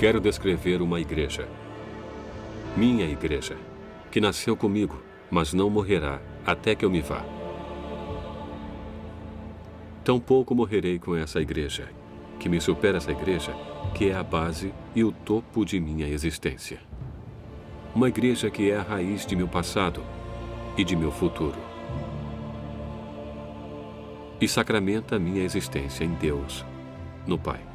Quero descrever uma igreja. Minha igreja, que nasceu comigo, mas não morrerá até que eu me vá. Tampouco morrerei com essa igreja, que me supera essa igreja, que é a base e o topo de minha existência. Uma igreja que é a raiz de meu passado e de meu futuro. E sacramenta minha existência em Deus, no Pai.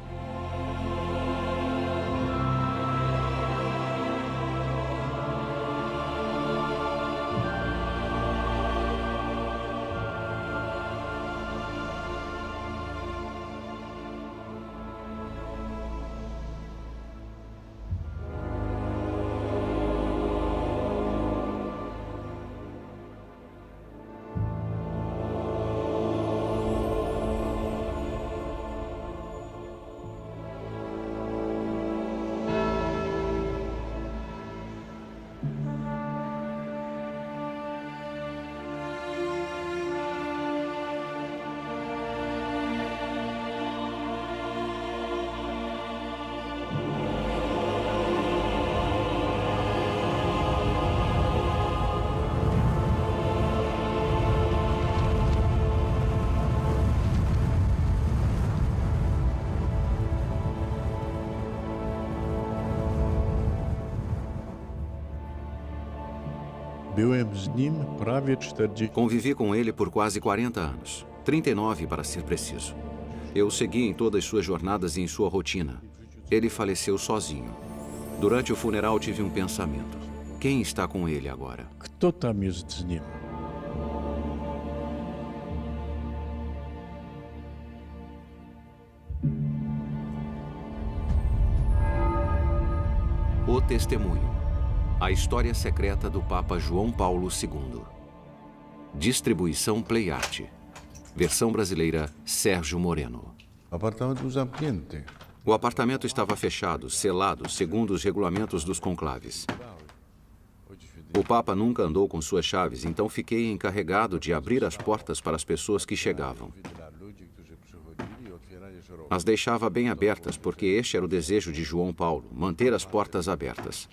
Convivi com ele por quase 40 anos, 39 para ser preciso. Eu o segui em todas suas jornadas e em sua rotina. Ele faleceu sozinho. Durante o funeral tive um pensamento. Quem está com ele agora? O Testemunho. A história secreta do Papa João Paulo II. Distribuição Playart. Versão brasileira, Sérgio Moreno. O apartamento estava fechado, selado, segundo os regulamentos dos conclaves. O Papa nunca andou com suas chaves, então fiquei encarregado de abrir as portas para as pessoas que chegavam. As deixava bem abertas, porque este era o desejo de João Paulo, manter as portas abertas.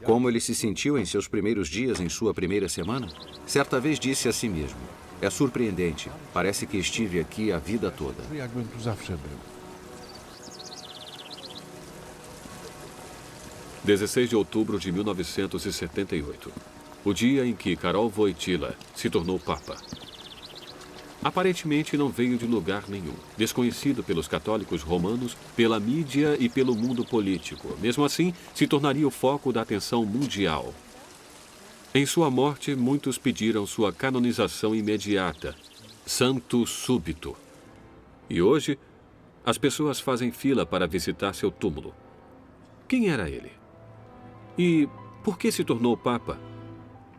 Como ele se sentiu em seus primeiros dias, em sua primeira semana? Certa vez disse a si mesmo: é surpreendente, parece que estive aqui a vida toda. 16 de outubro de 1978, o dia em que Karol Wojtyła se tornou Papa. Aparentemente não veio de lugar nenhum, desconhecido pelos católicos romanos, pela mídia e pelo mundo político. Mesmo assim, se tornaria o foco da atenção mundial. Em sua morte, muitos pediram sua canonização imediata, santo súbito. E hoje, as pessoas fazem fila para visitar seu túmulo. Quem era ele? E por que se tornou Papa?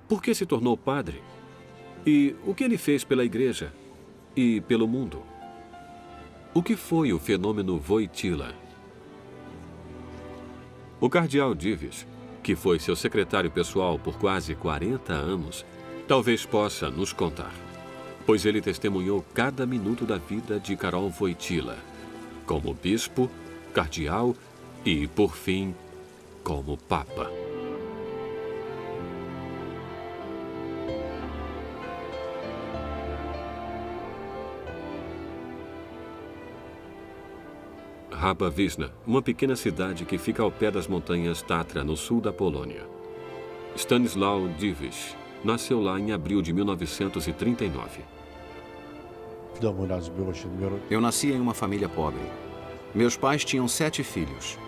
Por que se tornou padre? E o que ele fez pela igreja? E pelo mundo? O que foi o fenômeno Wojtyła? O cardeal Dives, que foi seu secretário pessoal por quase 40 anos, talvez possa nos contar, pois ele testemunhou cada minuto da vida de Karol Wojtyła, como bispo, cardeal e, por fim, como Papa. Raba Wisna, uma pequena cidade que fica ao pé das montanhas Tatra, no sul da Polônia. Stanisław Divish nasceu lá em abril de 1939. Eu nasci em uma família pobre. Meus pais tinham 7 filhos.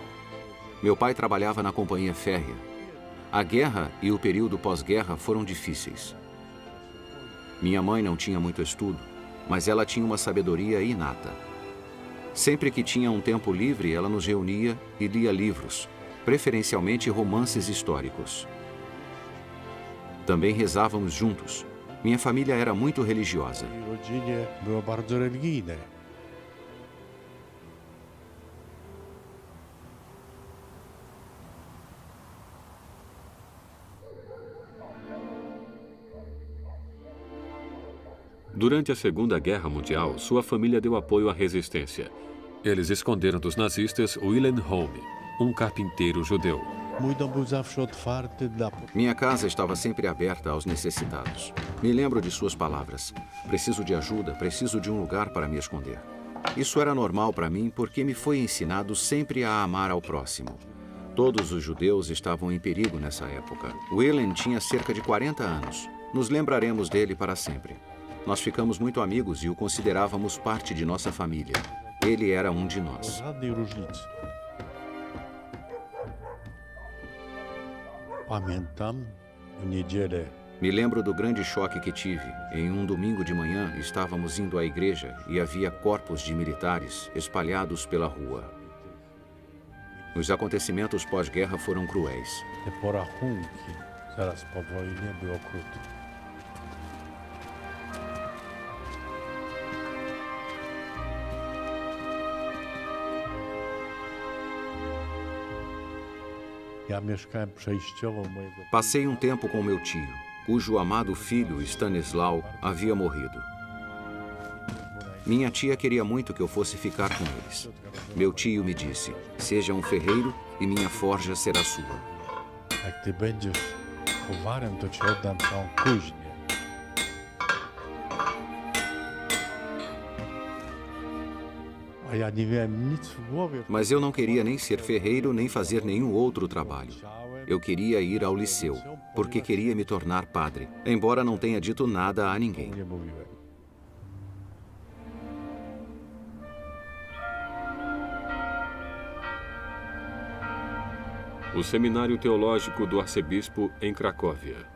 Meu pai trabalhava na companhia férrea. A guerra e o período pós-guerra foram difíceis. Minha mãe não tinha muito estudo, mas ela tinha uma sabedoria inata. Sempre que tinha um tempo livre, ela nos reunia e lia livros, preferencialmente romances históricos. Também rezávamos juntos. Minha família era muito religiosa. Durante a Segunda Guerra Mundial, sua família deu apoio à resistência. Eles esconderam dos nazistas Wilhelm Home, um carpinteiro judeu. Mój dom był zawsze otwarty dla... Minha casa estava sempre aberta aos necessitados. Me lembro de suas palavras. Preciso de ajuda, preciso de um lugar para me esconder. Isso era normal para mim porque me foi ensinado sempre a amar ao próximo. Todos os judeus estavam em perigo nessa época. Wilhelm tinha cerca de 40 anos. Nos lembraremos dele para sempre. Nós ficamos muito amigos e o considerávamos parte de nossa família. Ele era um de nós. Żadnej różnicy. Pamiętam w niedzielę. Me lembro do grande choque que tive. Em um domingo de manhã, estávamos indo à igreja e havia corpos de militares espalhados pela rua. Os acontecimentos pós-guerra foram cruéis. Te porachunki zaraz po wojnie były okrutne. Ja mieszkałem przejściowo u mojego... Passei um tempo com meu tio, cujo amado filho, Stanislau, havia morrido. Minha tia queria muito que eu fosse ficar com eles. Meu tio me disse, seja um ferreiro e minha forja será sua. Jak ty będziesz kowarem, to ci oddam całą kuźnię. A ja nie miałem nic w głowie. Mas eu não queria nem ser ferreiro nem fazer nenhum outro trabalho. Eu queria ir ao liceu, porque queria me tornar padre, embora não tenha dito nada a ninguém. Nie mówiłem. O Seminário Teológico do Arcebispo em Cracóvia.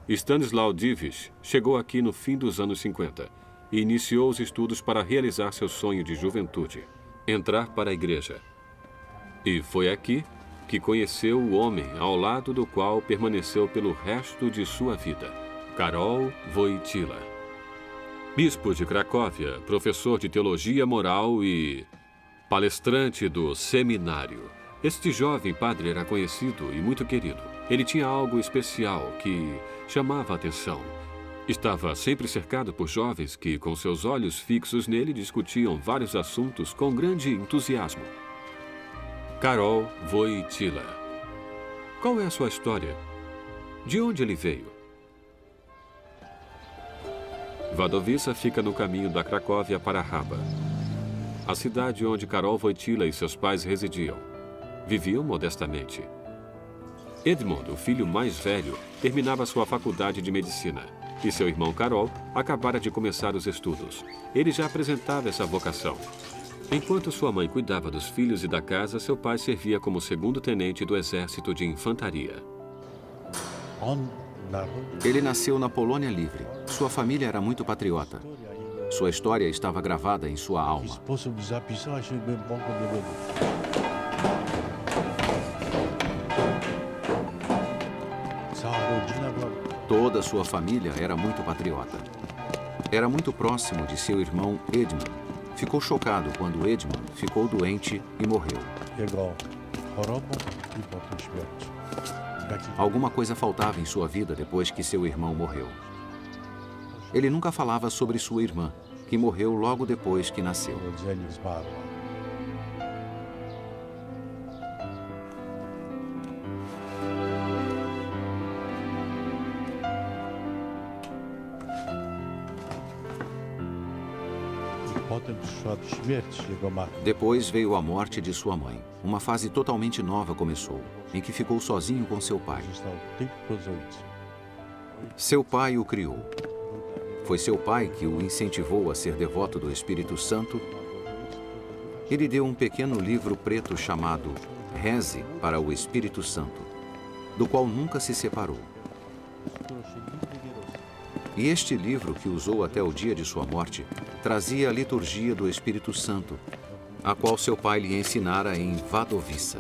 Stanislau Dziwisz chegou aqui no fim dos anos 50 e iniciou os estudos para realizar seu sonho de juventude, entrar para a igreja. E foi aqui que conheceu o homem ao lado do qual permaneceu pelo resto de sua vida, Karol Wojtyła. Bispo de Cracóvia, professor de teologia moral e palestrante do seminário. Este jovem padre era conhecido e muito querido. Ele tinha algo especial que chamava a atenção. Estava sempre cercado por jovens que, com seus olhos fixos nele, discutiam vários assuntos com grande entusiasmo. Karol Wojtyła. Qual é a sua história? De onde ele veio? Wadowica fica no caminho da Cracóvia para Raba, a cidade onde Karol Wojtyła e seus pais residiam. Viviam modestamente. Edmund, o filho mais velho, terminava sua faculdade de medicina e seu irmão Karol acabara de começar os estudos. Ele já apresentava essa vocação. Enquanto sua mãe cuidava dos filhos e da casa, seu pai servia como segundo-tenente do exército de infantaria. Ele nasceu na Polônia Livre. Sua família era muito patriota. Sua história estava gravada em sua alma. Sposób zapisała się głęboko do duszy. Toda sua família era muito patriota. Era muito próximo de seu irmão Edmund. Ficou chocado quando Edmund ficou doente e morreu. Alguma coisa faltava em sua vida depois que seu irmão morreu. Ele nunca falava sobre sua irmã, que morreu logo depois que nasceu. Depois veio a morte de sua mãe. Uma fase totalmente nova começou, em que ficou sozinho com seu pai. Seu pai o criou. Foi seu pai que o incentivou a ser devoto do Espírito Santo. Ele deu um pequeno livro preto chamado Reze para o Espírito Santo, do qual nunca se separou. E este livro, que usou até o dia de sua morte, trazia a liturgia do Espírito Santo, a qual seu pai lhe ensinara em Wadowica.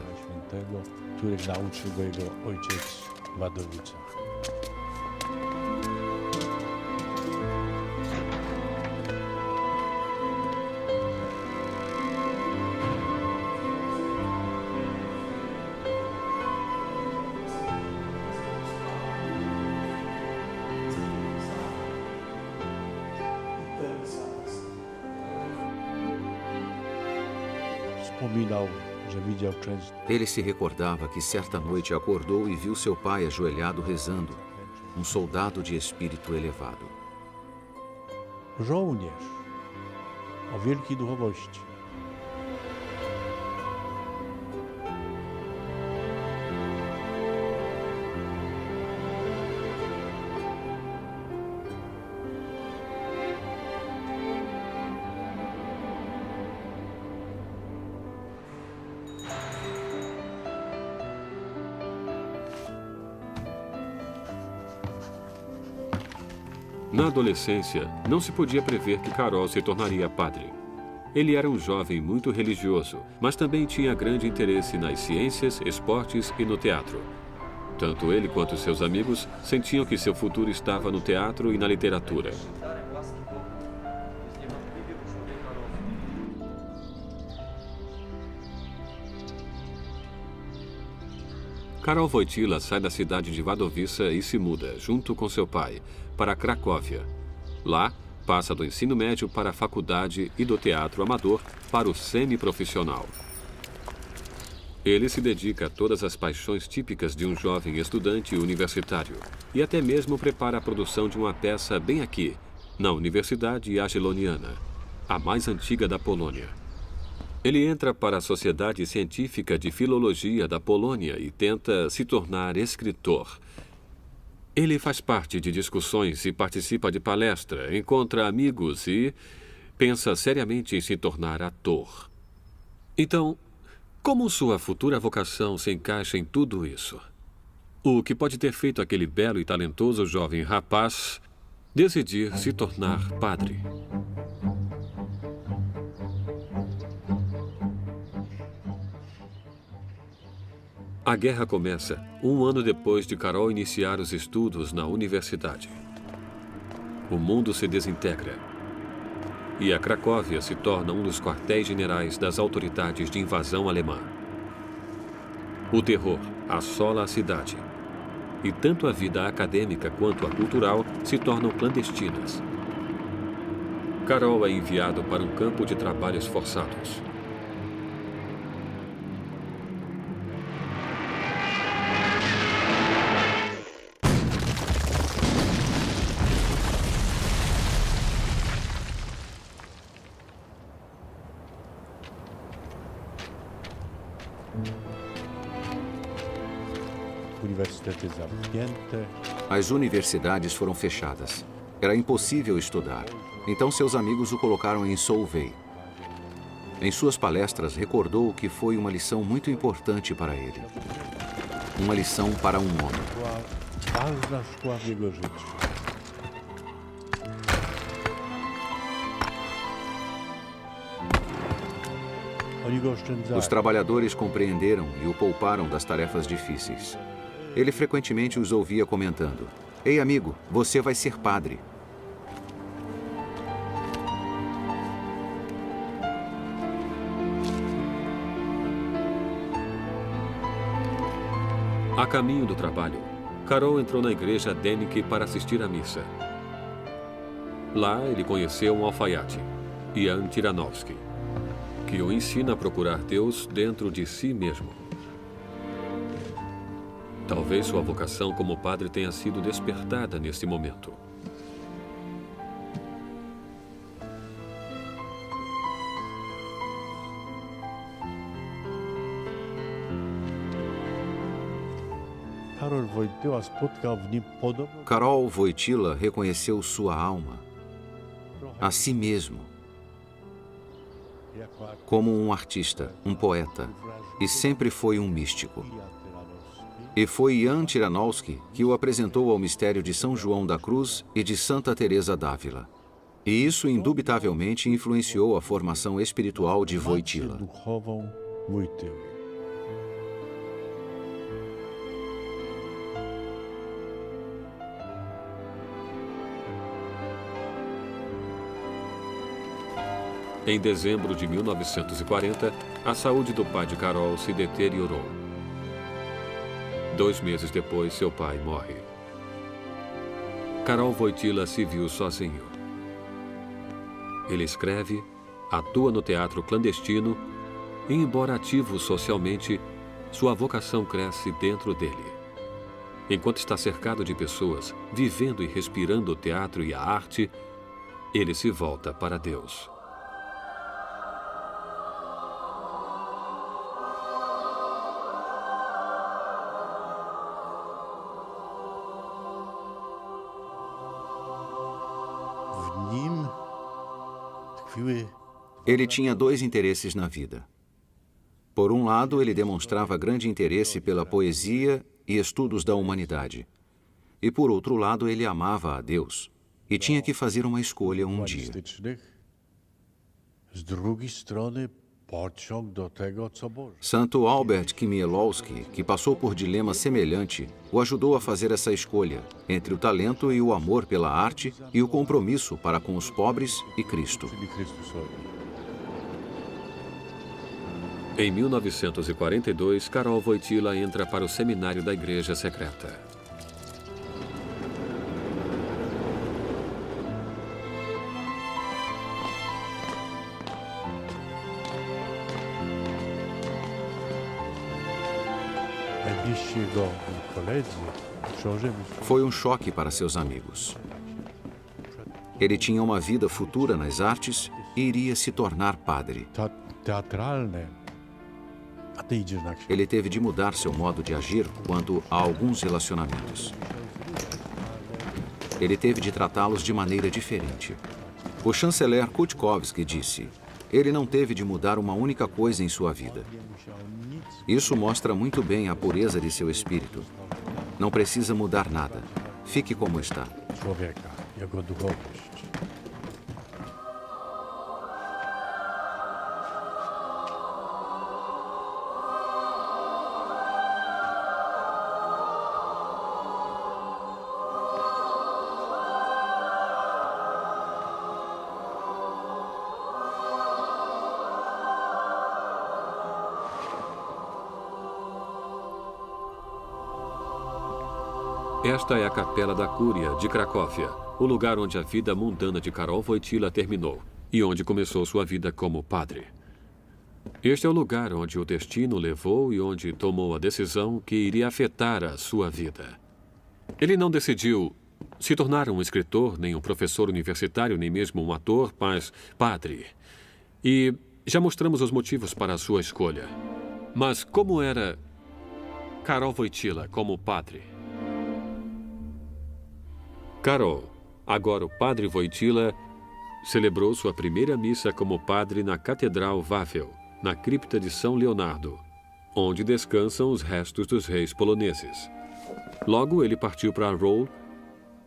wspominał, że widział często Ele se recordava que certa noite acordou e viu seu pai ajoelhado rezando, soldado de espírito elevado. żołnierz o wielkiej duchowości. Na adolescência, não se podia prever que Carol se tornaria padre. Ele era um jovem muito religioso, mas também tinha grande interesse nas ciências, esportes e no teatro. Tanto ele quanto seus amigos sentiam que seu futuro estava no teatro e na literatura. Karol Wojtyła sai da cidade de Wadowice e se muda, junto com seu pai, para Cracóvia. Lá, passa do ensino médio para a faculdade e do teatro amador para o semiprofissional. Ele se dedica a todas as paixões típicas de um jovem estudante universitário e até mesmo prepara a produção de uma peça bem aqui, na Universidade Jagielloniana, a mais antiga da Polônia. Ele entra para a Sociedade Científica de Filologia da Polônia e tenta se tornar escritor. Ele faz parte de discussões e participa de palestra, encontra amigos e pensa seriamente em se tornar ator. Então, como sua futura vocação se encaixa em tudo isso? O que pode ter feito aquele belo e talentoso jovem rapaz decidir se tornar padre? A guerra começa um ano depois de Karol iniciar os estudos na universidade. O mundo se desintegra e a Cracóvia se torna um dos quartéis generais das autoridades de invasão alemã. O terror assola a cidade e tanto a vida acadêmica quanto a cultural se tornam clandestinas. Karol é enviado para um campo de trabalhos forçados. Uniwersytety zamknięte. As universidades foram fechadas. Era impossível estudar. Então seus amigos o colocaram em Solvay. Em suas palestras, recordou que foi uma lição muito importante para ele. Uma lição para um homem. Ważna szkoła w jego życiu. Oni go oszczędzali. Os trabalhadores compreenderam e o pouparam das tarefas difíceis. Ele frequentemente os ouvia comentando: "Ei, amigo, você vai ser padre." A caminho do trabalho, Karol entrou na igreja Denik para assistir à missa. Lá, ele conheceu um alfaiate, Jan Tyranowski, que o ensina a procurar Deus dentro de si mesmo. Talvez sua vocação como padre tenha sido despertada nesse momento. Karol Wojtyła spotkał w nim podobną Karol Wojtyła reconheceu sua alma, a si mesmo, jako como um artista, um poeta, e sempre foi um místico. E foi Jan Tyranowski que o apresentou ao mistério de São João da Cruz e de Santa Teresa d'Ávila. E isso indubitavelmente influenciou a formação espiritual de Wojtyła. duchową Wojtyły. Em dezembro de 1940, a saúde do pai de Karol se deteriorou. 2 meses depois, seu pai morre. Karol Wojtyła se viu sozinho. Ele escreve, atua no teatro clandestino e, embora ativo socialmente, sua vocação cresce dentro dele. Enquanto está cercado de pessoas, vivendo e respirando o teatro e a arte, ele se volta para Deus. V ním tkwiły Ele tinha dois interesses na vida. Por um lado, ele demonstrava grande interesse pela poesia e estudos da humanidade. E por outro lado, ele amava a Deus e tinha que fazer uma escolha um dia. humanistycznych. Z drugiej strony pociąg do tego, co Boże. Santo Albert Chmielowski, que passou por dilema semelhante, o ajudou a fazer essa escolha entre o talento e o amor pela arte e o compromisso para com os pobres e Cristo. Czyli Chrystusowi. Em 1942, Karol Wojtyła entra para o seminário da Igreja Secreta. Najbliżsi jego koledzy, przełożyli Foi um choque para seus amigos. Ele tinha uma vida futura nas artes e iria se tornar padre. teatralne, a ty idziesz na księżyc. Ele teve de mudar seu modo de agir quanto a alguns relacionamentos. Ele teve de tratá-los de maneira diferente. O chanceler Kutkowski disse: ele não teve de mudar uma única coisa em sua vida. Isso mostra muito bem a pureza de seu espírito. Não precisa mudar nada. Fique como está. Człowieka, jego duchowość. Esta é a Capela da Cúria de Cracóvia, o lugar onde a vida mundana de Karol Wojtyła terminou e onde começou sua vida como padre. Este é o lugar onde o destino levou e onde tomou a decisão que iria afetar a sua vida. Ele não decidiu se tornar um escritor, nem um professor universitário, nem mesmo um ator, mas padre. E já mostramos os motivos para a sua escolha. Mas como era Karol Wojtyła como padre? Karol, agora o padre Wojtyła, celebrou sua primeira missa como padre na Catedral Wawel, na cripta de São Leonardo, onde descansam os restos dos reis poloneses. Logo, ele partiu para Roll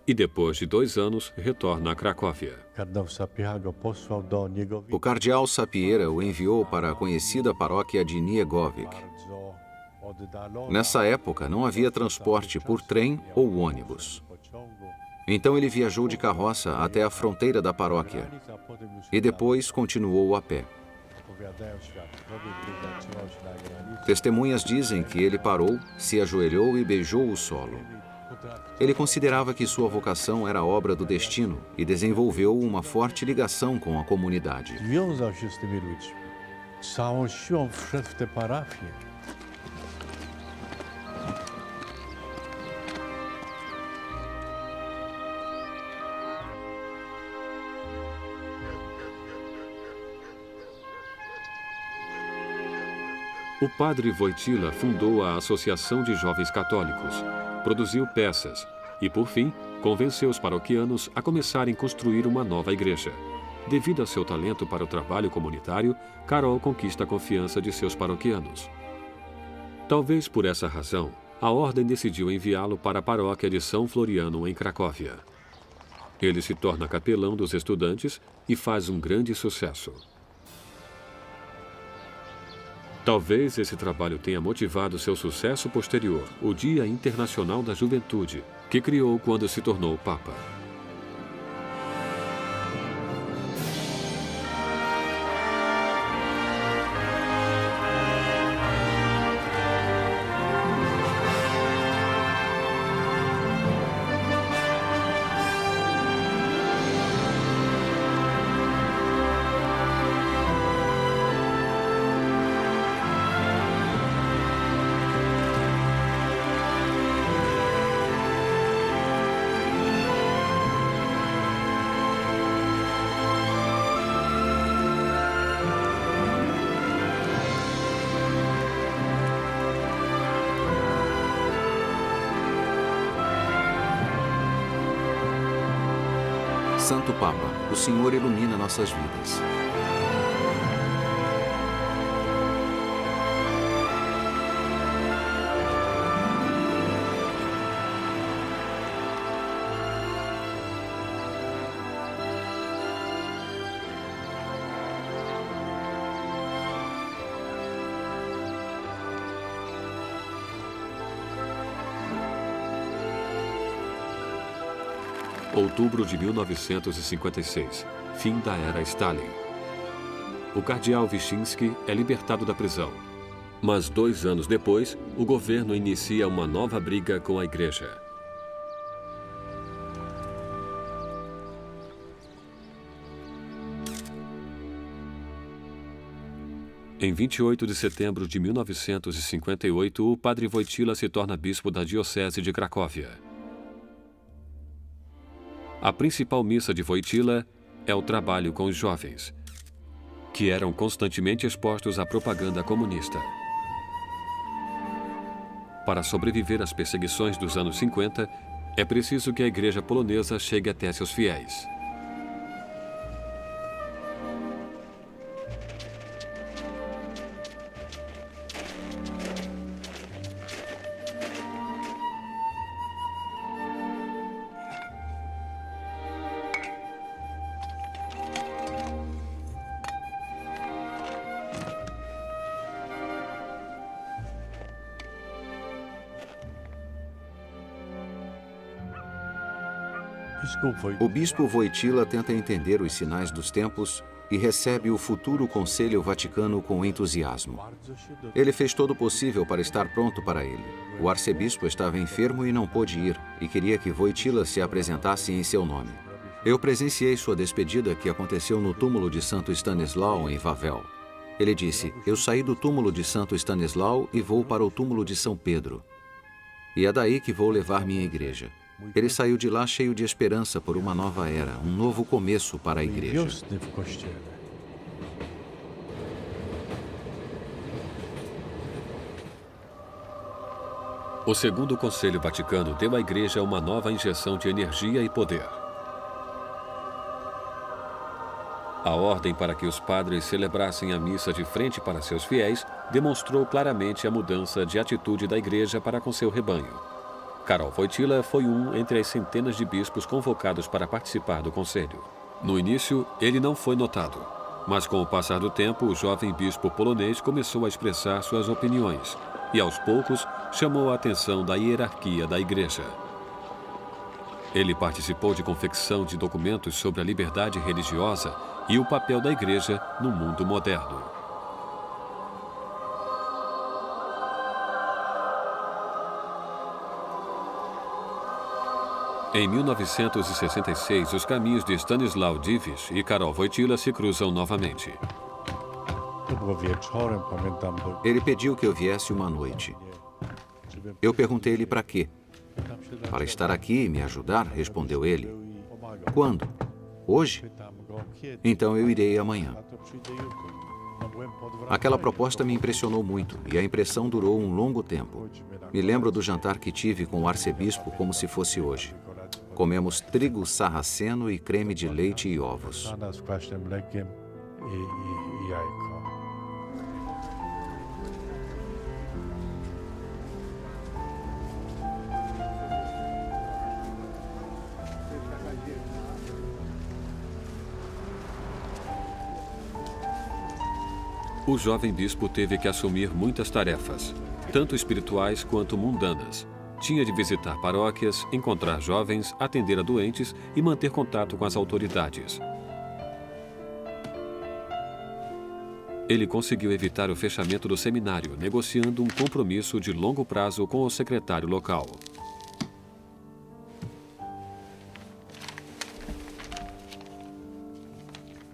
e, depois de 2 anos, retorna a Cracóvia. Kardynał Sapieha go posłał do niego O cardeal Sapieha o enviou para a conhecida paróquia de Niegowic. bardzo oddalona. Nessa época, não havia transporte por trem ou ônibus. Pociągu. Então ele viajou de carroça até a fronteira da paróquia A potem już e depois continuou a pé. opowiadają świadkowie, gdy zatrzymał się na granicy. Testemunhas dizem que ele parou, se ajoelhou e beijou o solo. Ele considerava que sua vocação era obra do destino e desenvolveu uma forte ligação com a comunidade. Związał się z tymi ludźmi. Całą siłą wszedł w tę parafię. O padre Wojtyła fundou a Associação de Jovens Católicos, produziu peças e, por fim, convenceu os paroquianos a começarem a construir uma nova igreja. Devido a seu talento para o trabalho comunitário, Karol conquista a confiança de seus paroquianos. Talvez por essa razão, a ordem decidiu enviá-lo para a paróquia de São Floriano, em Cracóvia. Ele se torna capelão dos estudantes e faz um grande sucesso. Talvez esse trabalho tenha motivado seu sucesso posterior, o Dia Internacional da Juventude, que criou quando se tornou Papa. Santo Papa, o Senhor ilumina nossas vidas. Outubro de 1956, fim da era Stalin. O cardeal Wyszynski é libertado da prisão. Mas 2 anos depois, o governo inicia uma nova briga com a igreja. Em 28 de setembro de 1958, o padre Wojtyła se torna bispo da diocese de Cracóvia. A principal missa de Wojtyła é o trabalho com os jovens, que eram constantemente expostos à propaganda comunista. Para sobreviver às perseguições dos anos 50, é preciso que a igreja polonesa chegue até seus fiéis. O bispo Wojtyła tenta entender os sinais dos tempos e recebe o futuro Conselho Vaticano com entusiasmo. Ele fez todo o possível para estar pronto para ele. O arcebispo estava enfermo e não pôde ir, e queria que Wojtyła se apresentasse em seu nome. Eu presenciei sua despedida, que aconteceu no túmulo de Santo Stanislau, em Wawel. Ele disse: "Eu saí do túmulo de Santo Stanislau e vou para o túmulo de São Pedro. E é daí que vou levar minha igreja." Ele saiu de lá cheio de esperança por uma nova era, um novo começo para a igreja. O Segundo Conselho Vaticano deu à igreja uma nova injeção de energia e poder. A ordem para que os padres celebrassem a missa de frente para seus fiéis demonstrou claramente a mudança de atitude da igreja para com seu rebanho. Karol Wojtyła foi um entre as centenas de bispos convocados para participar do conselho. No início, ele não foi notado, mas com o passar do tempo, o jovem bispo polonês começou a expressar suas opiniões e, aos poucos, chamou a atenção da hierarquia da igreja. Ele participou de confecção de documentos sobre a liberdade religiosa e o papel da igreja no mundo moderno. Em 1966, os caminhos de Stanisław Dziwisz e Karol Wojtyła se cruzam novamente. Ele pediu que eu viesse uma noite. Eu perguntei-lhe para quê. "Para estar aqui e me ajudar", respondeu ele. "Quando? Hoje? Então eu irei amanhã." Aquela proposta me impressionou muito e a impressão durou um longo tempo. Me lembro do jantar que tive com o arcebispo como se fosse hoje. Comemos trigo sarraceno e creme de leite e ovos. O jovem bispo teve que assumir muitas tarefas, tanto espirituais quanto mundanas. Tinha de visitar paróquias, encontrar jovens, atender a doentes e manter contato com as autoridades. Ele conseguiu evitar o fechamento do seminário, negociando um compromisso de longo prazo com o secretário local.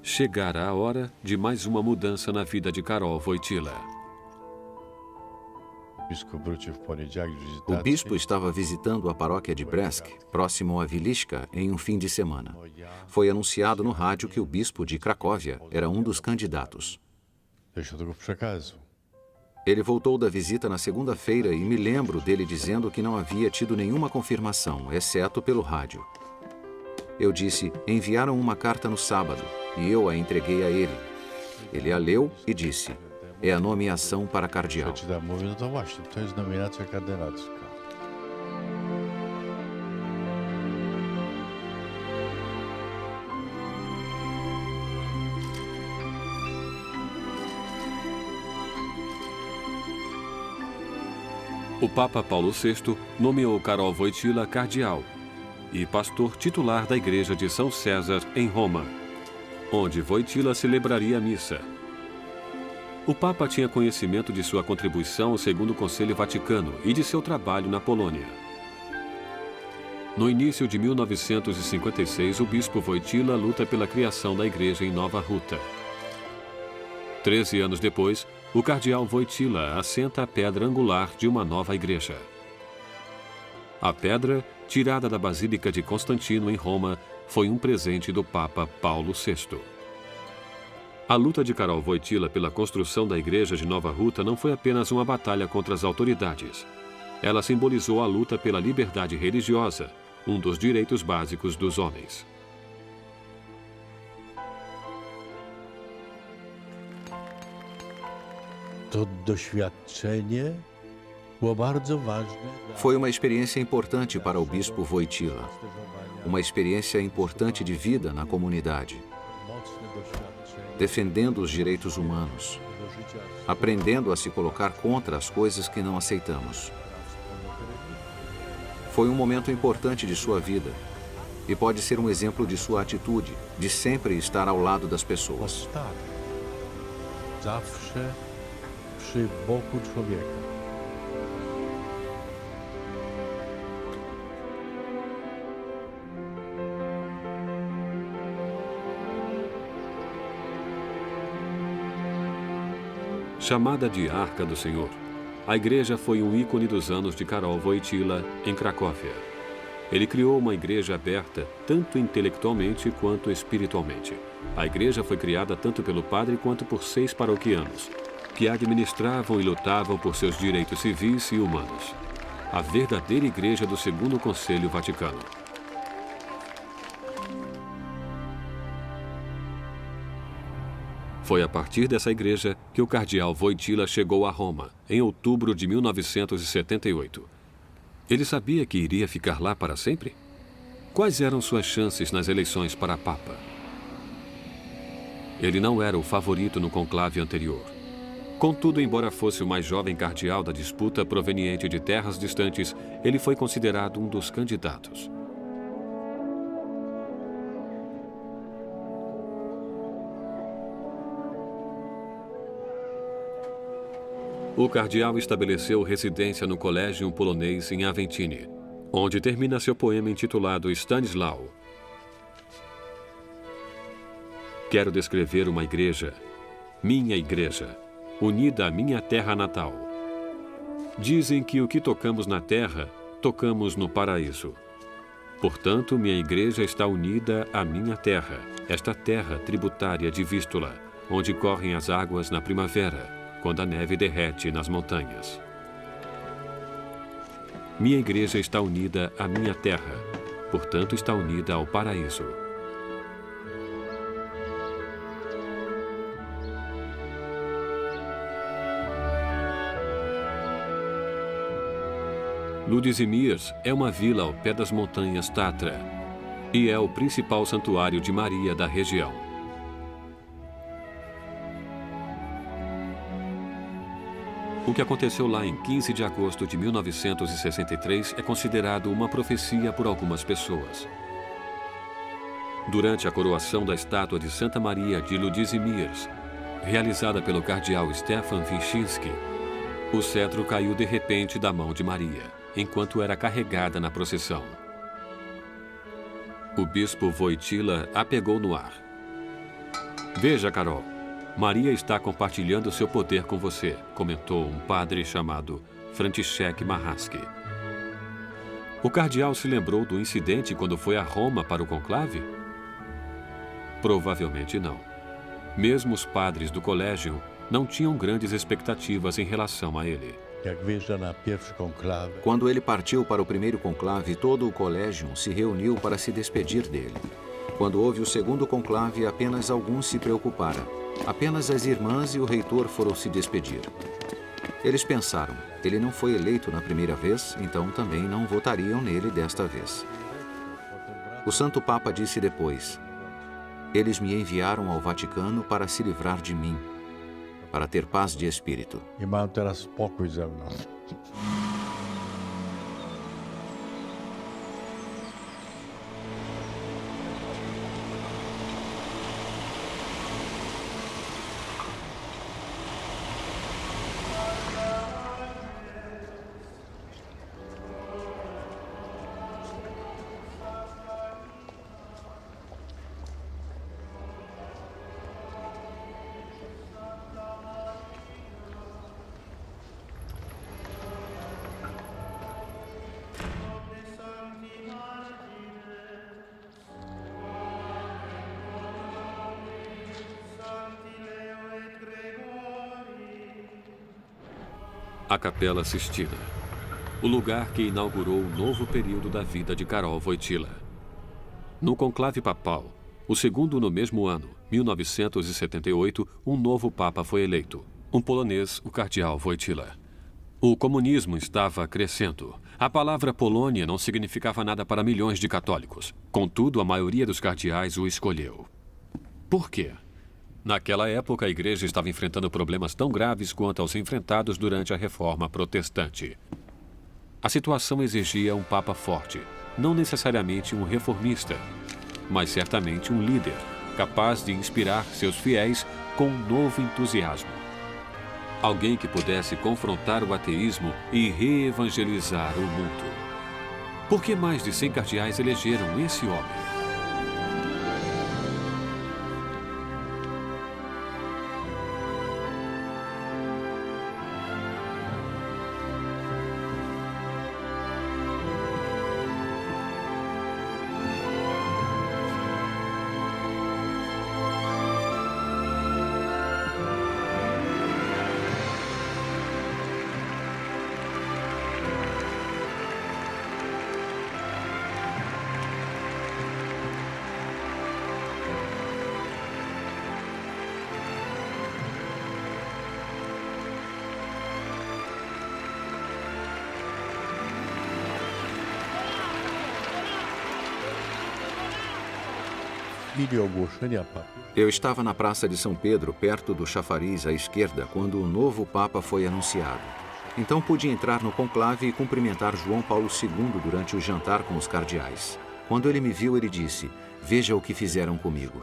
Chegará a hora de mais uma mudança na vida de Karol Wojtyła. O bispo estava visitando a paróquia de Brzesk, próximo a Wiliszka, em um fim de semana. Foi anunciado no rádio que o bispo de Cracóvia era um dos candidatos. Ele voltou da visita na segunda-feira e me lembro dele dizendo que não havia tido nenhuma confirmação, exceto pelo rádio. Eu disse: enviaram uma carta no sábado, e eu a entreguei a ele. Ele a leu e disse: é a nomeação para cardeal. Przeczytałem, mówię, no to właśnie, to jest nominacja kardynalska. O Papa Paulo VI nomeou Karol Wojtyła cardeal e pastor titular da Igreja de São César, em Roma, onde Wojtyła celebraria a missa. O Papa tinha conhecimento de sua contribuição ao Segundo Concílio Vaticano e de seu trabalho na Polônia. No início de 1956, o bispo Wojtyła luta pela criação da igreja em Nova Ruta. 13 anos depois, o cardeal Wojtyła assenta a pedra angular de uma nova igreja. A pedra, tirada da Basílica de Constantino, em Roma, foi um presente do Papa Paulo VI. A luta de Karol Wojtyła pela construção da igreja de Nova Ruta não foi apenas uma batalha contra as autoridades. Ela simbolizou a luta pela liberdade religiosa, um dos direitos básicos dos homens. To doświadczenie było bardzo ważne. Foi uma experiência importante para o bispo Wojtyła. Uma experiência importante de vida na comunidade. Defendendo os direitos humanos. Aprendendo a se colocar contra as coisas que não aceitamos. Foi um momento importante de sua vida. E pode ser um exemplo de sua atitude, de sempre estar ao lado das pessoas. Zawsze przy boku człowieka. Chamada de Arca do Senhor, a igreja foi um ícone dos anos de Karol Wojtyła, em Cracóvia. Ele criou uma igreja aberta, tanto intelectualmente quanto espiritualmente. A igreja foi criada tanto pelo padre quanto por 6 paroquianos, que administravam e lutavam por seus direitos civis e humanos. A verdadeira igreja do Segundo Concílio Vaticano. Foi a partir dessa igreja que o cardeal Wojtyła chegou a Roma, em outubro de 1978. Ele sabia que iria ficar lá para sempre? Quais eram suas chances nas eleições para Papa? Ele não era o favorito no conclave anterior. Contudo, embora fosse o mais jovem cardeal da disputa proveniente de terras distantes, ele foi considerado um dos candidatos. O cardeal estabeleceu residência no Colégio Polonês em Aventine, onde termina seu poema intitulado Stanislau. Quero descrever uma igreja, minha igreja, unida à minha terra natal. Dizem que o que tocamos na terra, tocamos no paraíso. Portanto, minha igreja está unida à minha terra, esta terra tributária de Vístula, onde correm as águas na primavera, quando a neve derrete nas montanhas. Minha igreja está unida à minha terra, portanto está unida ao paraíso. Ludzimierz é uma vila ao pé das montanhas Tatra e é o principal santuário de Maria da região. O que aconteceu lá em 15 de agosto de 1963 é considerado uma profecia por algumas pessoas. Durante a coroação da estátua de Santa Maria de Ludzimierz, realizada pelo cardeal Stefan Wyszynski, o cetro caiu de repente da mão de Maria, enquanto era carregada na procissão. O bispo Wojtyła a pegou no ar. Veja, Karol, Maria está compartilhando seu poder com você, comentou um padre chamado Franciszek Marraski. O cardeal se lembrou do incidente quando foi a Roma para o conclave? Provavelmente não. Mesmo os padres do colégio não tinham grandes expectativas em relação a ele. Jak wyjeżdża na pierwszy konklawę, Quando ele partiu para o primeiro conclave, todo o colégio se reuniu para se despedir dele. Quando houve o segundo conclave, apenas alguns se preocuparam. Apenas as irmãs e o reitor foram se despedir. Eles pensaram, ele não foi eleito na primeira vez, então também não votariam nele desta vez. O Santo Papa disse depois, eles me enviaram ao Vaticano para se livrar de mim, para ter paz de espírito. i mają teraz spokój ze mną. A Capela Sistina, o lugar que inaugurou o novo período da vida de Karol Wojtyła. No conclave papal, o segundo no mesmo ano, 1978, um novo papa foi eleito, um polonês, o cardeal Wojtyła. O comunismo estava crescendo. A palavra Polônia não significava nada para milhões de católicos. Contudo, a maioria dos cardeais o escolheu. Por quê? Naquela época, a igreja estava enfrentando problemas tão graves quanto aos enfrentados durante a Reforma Protestante. A situação exigia um papa forte, não necessariamente um reformista, mas certamente um líder, capaz de inspirar seus fiéis com um novo entusiasmo. Alguém que pudesse confrontar o ateísmo e reevangelizar o mundo. Por que mais de 100 cardeais elegeram esse homem? W chwili ogłoszenia papieża Eu estava na Praça de São Pedro, perto do chafariz à esquerda, quando o novo Papa foi anunciado. Então pude entrar no conclave e cumprimentar João Paulo II durante o jantar com os cardeais. Quando ele me viu, ele disse, veja o que fizeram comigo.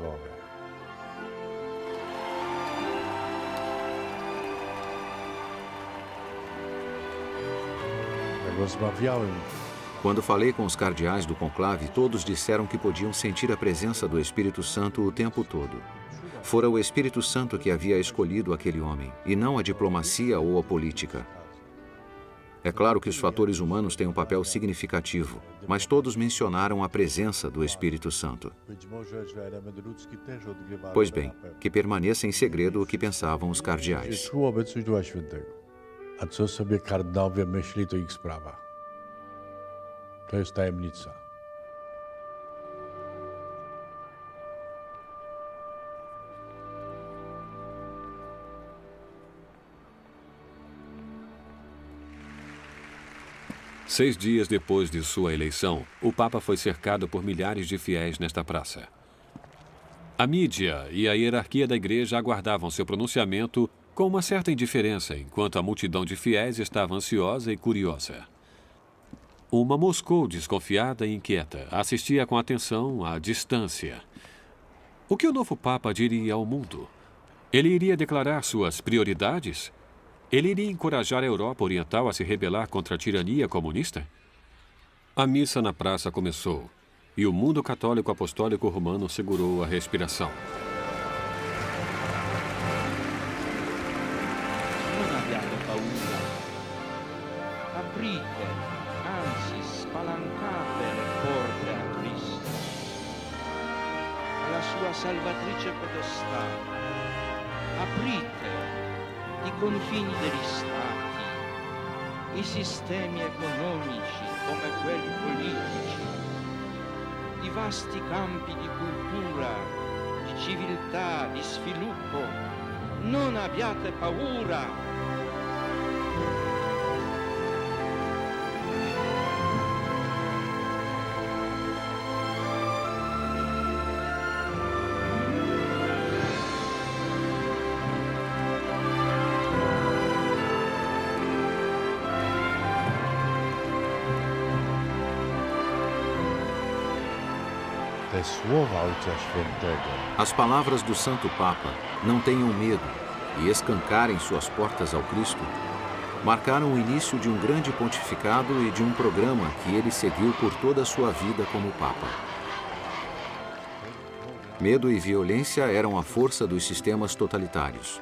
Jak rozmawiałem, Quando falei com os cardeais do conclave, todos disseram que podiam sentir a presença do Espírito Santo o tempo todo. Fora o Espírito Santo que havia escolhido aquele homem, e não a diplomacia ou a política. É claro que os fatores humanos têm um papel significativo, mas todos mencionaram a presença do Espírito Santo. być może, że element ludzki też odgrywa Pois rolę bem, na pewno. que permaneça em segredo o que pensavam os Że cardeais. czuł obecność Ducha Świętego. A co sobie kardynałowie myśli, to ich sprawa. To jest tajemnica. Seis dias depois de sua eleição, o Papa foi cercado por milhares de fiéis nesta praça. A mídia e a hierarquia da igreja aguardavam seu pronunciamento com uma certa indiferença, enquanto a multidão de fiéis estava ansiosa e curiosa. Uma Moscou desconfiada e inquieta assistia com atenção à distância. O que o novo Papa diria ao mundo? Ele iria declarar suas prioridades? Ele iria encorajar a Europa Oriental a se rebelar contra a tirania comunista? A missa na praça começou e o mundo católico apostólico romano segurou a respiração. Non abbiate paura. Aprite, anzi spalancate le porte a Cristo, alla sua salvatrice potestà. Aprite i confini degli stati, i sistemi economici come quelli politici, i vasti campi di cultura, di civiltà, di sviluppo. Non abbiate paura. Te słowa Ojca Świętego As palavras do Santo Papa, não tenham medo, e escancarem suas portas ao Cristo, marcaram o início de um grande pontificado e de um programa que ele seguiu por toda a sua vida como Papa. Medo e violência eram a força dos sistemas totalitários.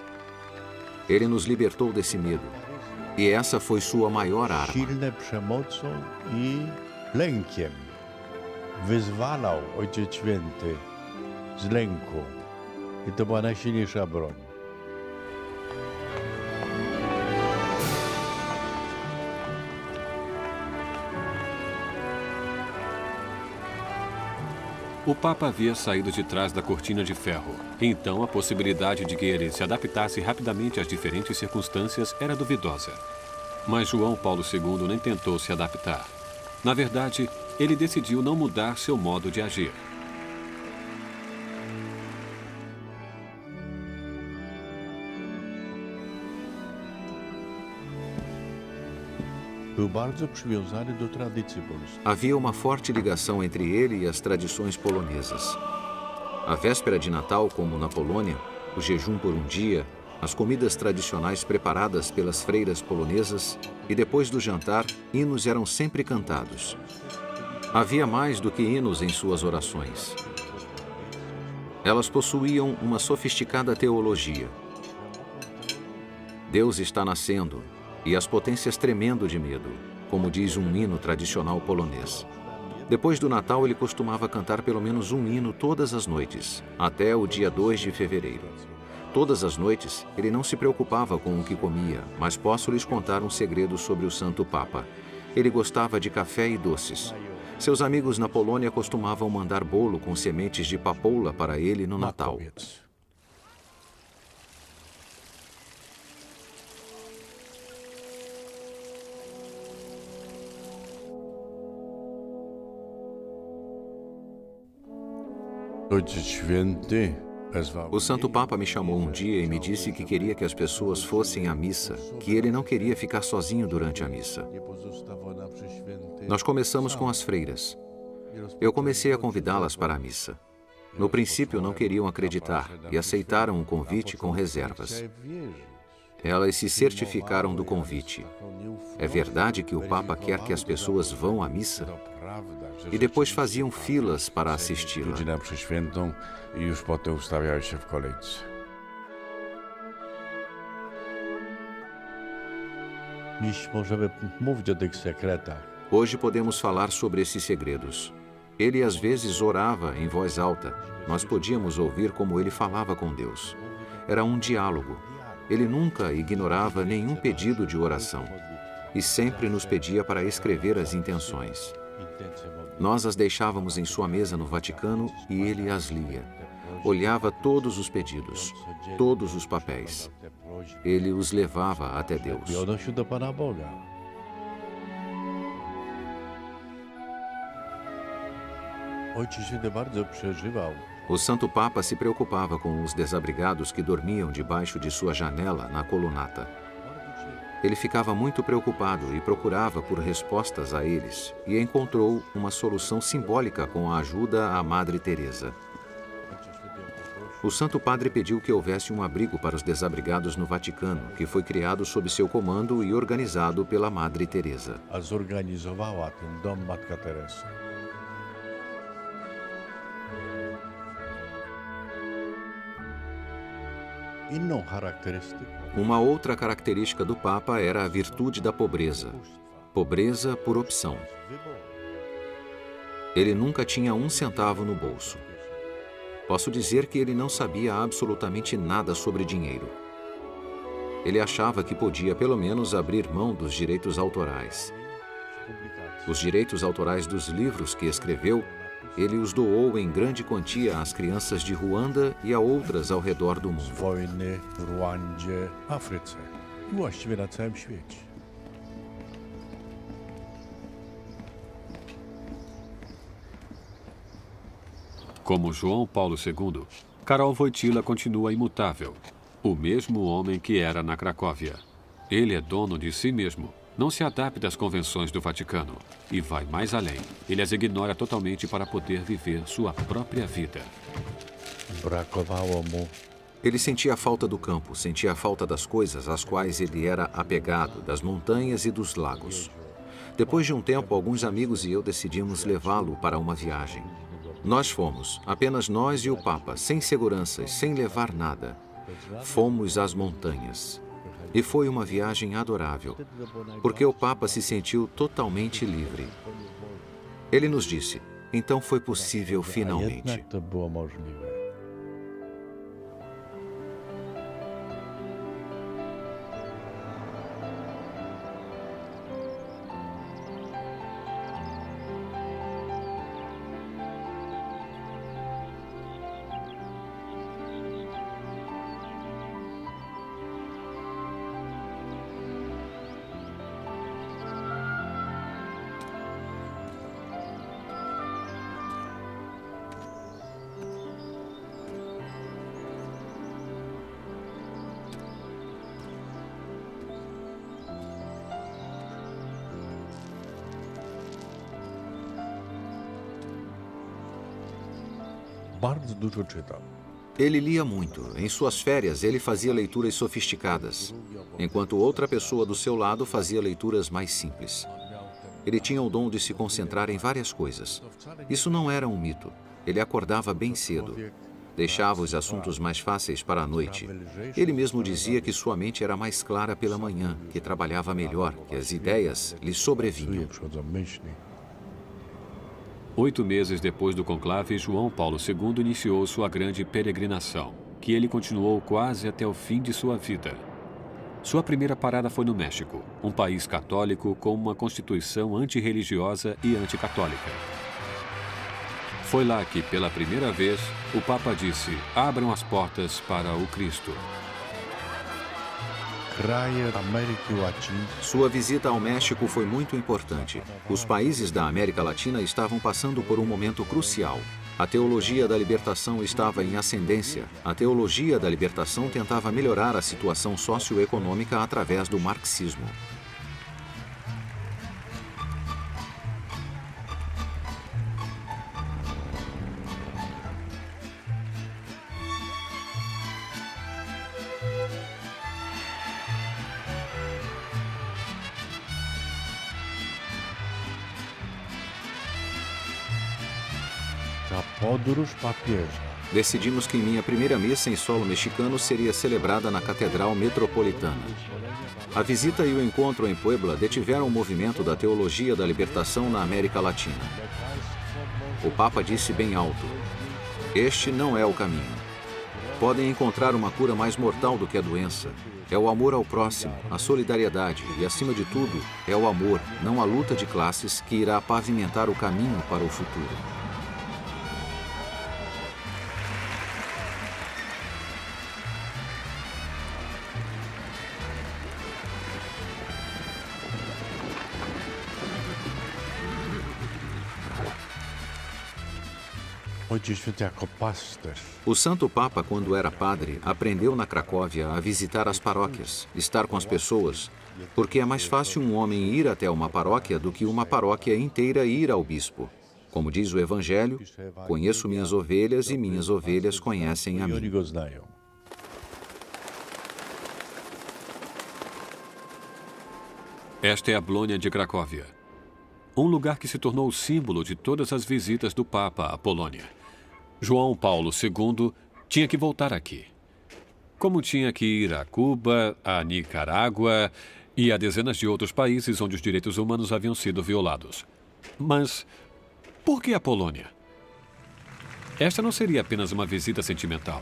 Ele nos libertou desse medo, e essa foi sua maior arma. silne przemocą i lękiem wyzwalał Ojciec Święty z lęku. I to była najsilniejsza broń. O Papa havia saído de trás da cortina de ferro. Então, a possibilidade de que ele se adaptasse rapidamente às diferentes circunstâncias era duvidosa. Mas João Paulo II nem tentou se adaptar. Na verdade, ele decidiu não mudar seu modo de agir. Był bardzo przywiązany do tradycji polskiej. Havia uma forte ligação entre ele e as tradições polonesas. A véspera de Natal, como na Polônia, o jejum por um dia, as comidas tradicionais preparadas pelas freiras polonesas e depois do jantar, hinos eram sempre cantados. Havia mais do que hinos em suas orações. Elas possuíam uma sofisticada teologia. Deus está nascendo e as potências tremendo de medo, como diz um hino tradicional polonês. Depois do Natal, ele costumava cantar pelo menos um hino todas as noites, até o dia 2 de fevereiro. Todas as noites, ele não se preocupava com o que comia, mas posso lhes contar um segredo sobre o Santo Papa. Ele gostava de café e doces. Seus amigos na Polônia costumavam mandar bolo com sementes de papoula para ele no Natal. Makowiec. Ojciec Święty wezwał O Santo Papa me chamou um dia e me disse que queria que as pessoas fossem à missa, que ele não queria ficar sozinho durante a missa. nie pozostało na przy świętej. Nós começamos com as freiras. Eu comecei a convidá-las para a missa. No princípio, não queriam acreditar e aceitaram o convite com reservas. Elas se certificaram do convite. É verdade que o Papa quer que as pessoas vão à missa? E depois faziam filas para assisti-la. Ludzi na przy świętą i już potem ustawiają się w kolejce. Dziś możemy mówić o tych sekretach. Hoje podemos falar sobre esses segredos. Ele às vezes orava em voz alta. Nós podíamos ouvir como ele falava com Deus. Era um diálogo. Ele nunca ignorava nenhum pedido de oração e sempre nos pedia para escrever as intenções. Nós as deixávamos em sua mesa no Vaticano e ele as lia. Olhava todos os pedidos, todos os papéis. Ele os levava até Deus. I odnosił do Pana Boga. Ojciec Święty bardzo przeżywał. O Santo Papa se preocupava com os desabrigados que dormiam debaixo de sua janela na colunata. Ele ficava muito preocupado e procurava por respostas a eles, e encontrou uma solução simbólica com a ajuda à Madre Teresa. O Santo Padre pediu que houvesse um abrigo para os desabrigados no Vaticano, que foi criado sob seu comando e organizado pela Madre Teresa. A zorganizowała ten dom Matka Teresa. Inną charakterystyką Uma outra característica do Papa era a virtude da pobreza. Pobreza por opção. Ele nunca tinha um centavo no bolso. Posso dizer que ele não sabia absolutamente nada sobre dinheiro. Ele achava que podia, pelo menos, abrir mão dos direitos autorais. Os direitos autorais dos livros que escreveu, ele os doou em grande quantia às crianças de Ruanda e a outras ao redor do mundo. Wojny w Ruandzie, Afryce i właściwie na całym świecie. Como João Paulo II, Karol Wojtyła continua imutável, o mesmo homem que era na Cracóvia. Ele é dono de si mesmo, não se adapta às convenções do Vaticano e vai mais além. Ele as ignora totalmente para poder viver sua própria vida. Brakowało mu Ele sentia a falta do campo, sentia a falta das coisas às quais ele era apegado, das montanhas e dos lagos. Depois de um tempo, alguns amigos e eu decidimos levá-lo para uma viagem. Nós fomos, apenas nós e o Papa, sem seguranças, sem levar nada. Fomos às montanhas. E foi uma viagem adorável, porque o Papa se sentiu totalmente livre. Ele nos disse, então foi possível finalmente. Jednak to było możliwe. Bardzo dużo czytał. Ele lia muito. Em suas férias, ele fazia leituras sofisticadas, enquanto outra pessoa do seu lado fazia leituras mais simples. Ele tinha o dom de se concentrar em várias coisas. Isso não era um mito. Ele acordava bem cedo. Deixava os assuntos mais fáceis para a noite. Ele mesmo dizia que sua mente era mais clara pela manhã, que trabalhava melhor, que as ideias lhe sobrevinham. Przychodzą myśli. 8 meses depois do conclave, João Paulo II iniciou sua grande peregrinação, que ele continuou quase até o fim de sua vida. Sua primeira parada foi no México, um país católico com uma constituição antirreligiosa e anticatólica. Foi lá que, pela primeira vez, o Papa disse: abram as portas para o Cristo. Kraje Ameryki Łacińskiej. Sua visita ao México foi muito importante. Os países da América Latina estavam passando por um momento crucial. A teologia da libertação estava em ascendência. A teologia da libertação tentava melhorar a situação socioeconômica através do marxismo. Ta podróż papieża. Decidimos que minha primeira missa em solo mexicano seria celebrada na Catedral Metropolitana. A visita e o encontro em Puebla detiveram o movimento da teologia da libertação na América Latina. O Papa disse bem alto: este não é o caminho. Podem encontrar uma cura mais mortal do que a doença. É o amor ao próximo, a solidariedade e, acima de tudo, é o amor, não a luta de classes, que irá pavimentar o caminho para o futuro. Ojciec Święty jako pasterz. O Santo Papa, quando era padre, aprendeu na Cracóvia a visitar as paróquias, estar com as pessoas, porque é mais fácil um homem ir até uma paróquia do que uma paróquia inteira ir ao bispo. Como diz o Evangelho, conheço minhas ovelhas e minhas ovelhas conhecem a I oni mim. go znają. Esta é a Bolônia de Cracóvia, um lugar que se tornou o símbolo de todas as visitas do Papa à Polônia. João Paulo II tinha que voltar aqui. Como tinha que ir a Cuba, a Nicarágua e a dezenas de outros países onde os direitos humanos haviam sido violados. Mas por que a Polônia? Esta não seria apenas uma visita sentimental.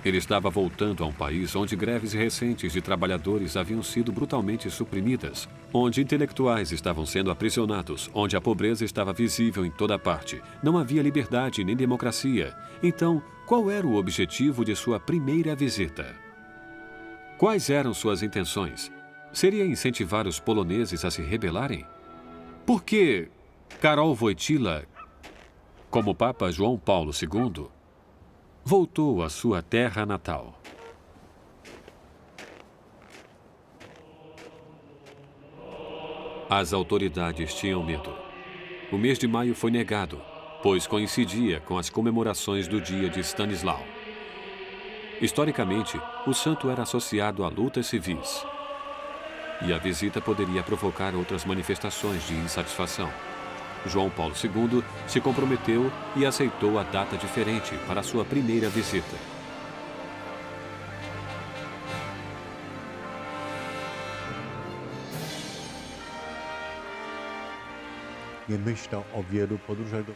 Ele estava voltando a um país onde greves recentes de trabalhadores haviam sido brutalmente suprimidas, onde intelectuais estavam sendo aprisionados, onde a pobreza estava visível em toda parte. Não havia liberdade nem democracia. Então, qual era o objetivo de sua primeira visita? Quais eram suas intenções? Seria incentivar os poloneses a se rebelarem? Por que Karol Wojtyła, como Papa João Paulo II, voltou à sua terra natal? As autoridades tinham medo. O mês de maio foi negado, pois coincidia com as comemorações do dia de Stanislau. Historicamente, o santo era associado a lutas civis. E a visita poderia provocar outras manifestações de insatisfação. João Paulo II se comprometeu e aceitou a data diferente para sua primeira visita.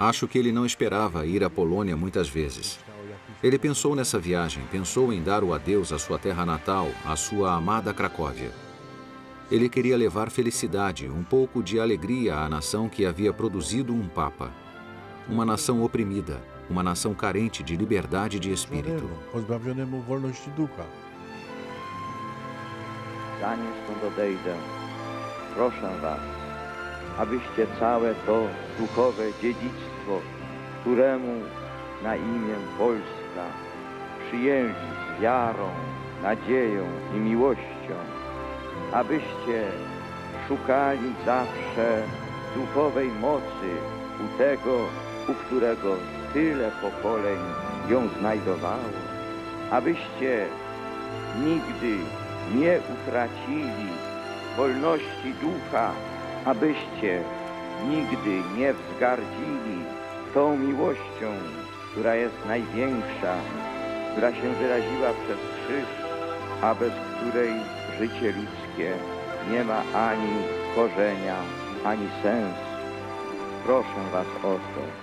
Acho que ele não esperava ir à Polônia muitas vezes. Ele pensou nessa viagem, pensou em dar o adeus à sua terra natal, à sua amada Cracóvia. Ele queria levar felicidade, um pouco de alegria à nação que havia produzido um Papa. Uma nação oprimida, uma nação carente de liberdade de espírito. Zanim stąd odejdę, proszę was, abyście całe to duchowe dziedzictwo, któremu na imię Polska przyjęli z wiarą, nadzieją i miłością, abyście szukali zawsze duchowej mocy u tego, u którego tyle pokoleń ją znajdowało, abyście nigdy nie utracili wolności ducha, abyście nigdy nie wzgardzili tą miłością, która jest największa, która się wyraziła przez krzyż, a bez której życie ludzkie nie ma ani korzenia, ani sensu. Proszę was o to.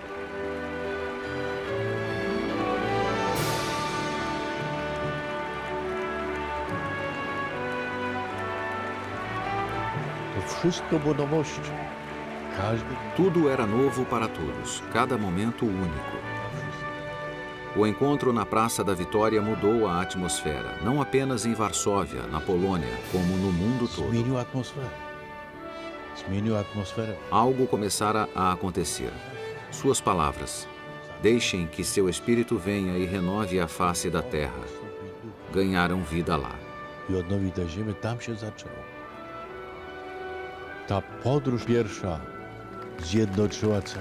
Tudo era novo para todos, cada momento único. O encontro na Praça da Vitória mudou a atmosfera, não apenas em Varsóvia, na Polônia, como no mundo todo. Algo começara a acontecer. Suas palavras: deixem que seu espírito venha e renove a face da terra, ganharam vida lá.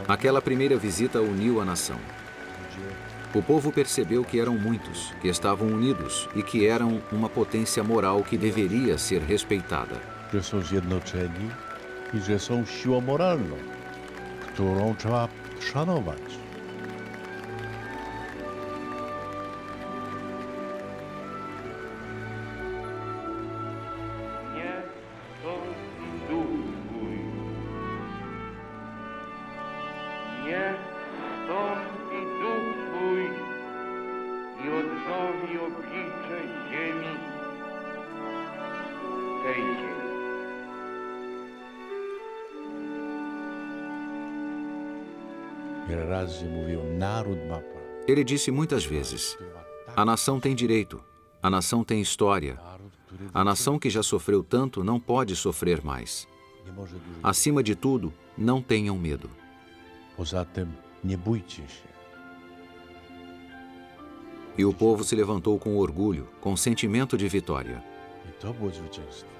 Aquela primeira visita uniu a nação. O povo percebeu que eram muitos, que estavam unidos e que eram uma potência moral que deveria ser respeitada. Że są zjednoczeni i że są siłą moralną, którą trzeba szanować. Nie stąpi duch Twój. Nie stąpi duch Twój i odnowi oblicze ziemi tej ziemi. Wiele razy mówił, naród ma prawo. Ele disse muitas vezes: a nação tem direito, a nação tem história. A nação que já sofreu tanto não pode sofrer mais. Acima de tudo, não tenham medo. Poza tym nie bójcie się. E o povo se levantou com orgulho, com sentimento de vitória. I to było zwycięstwo.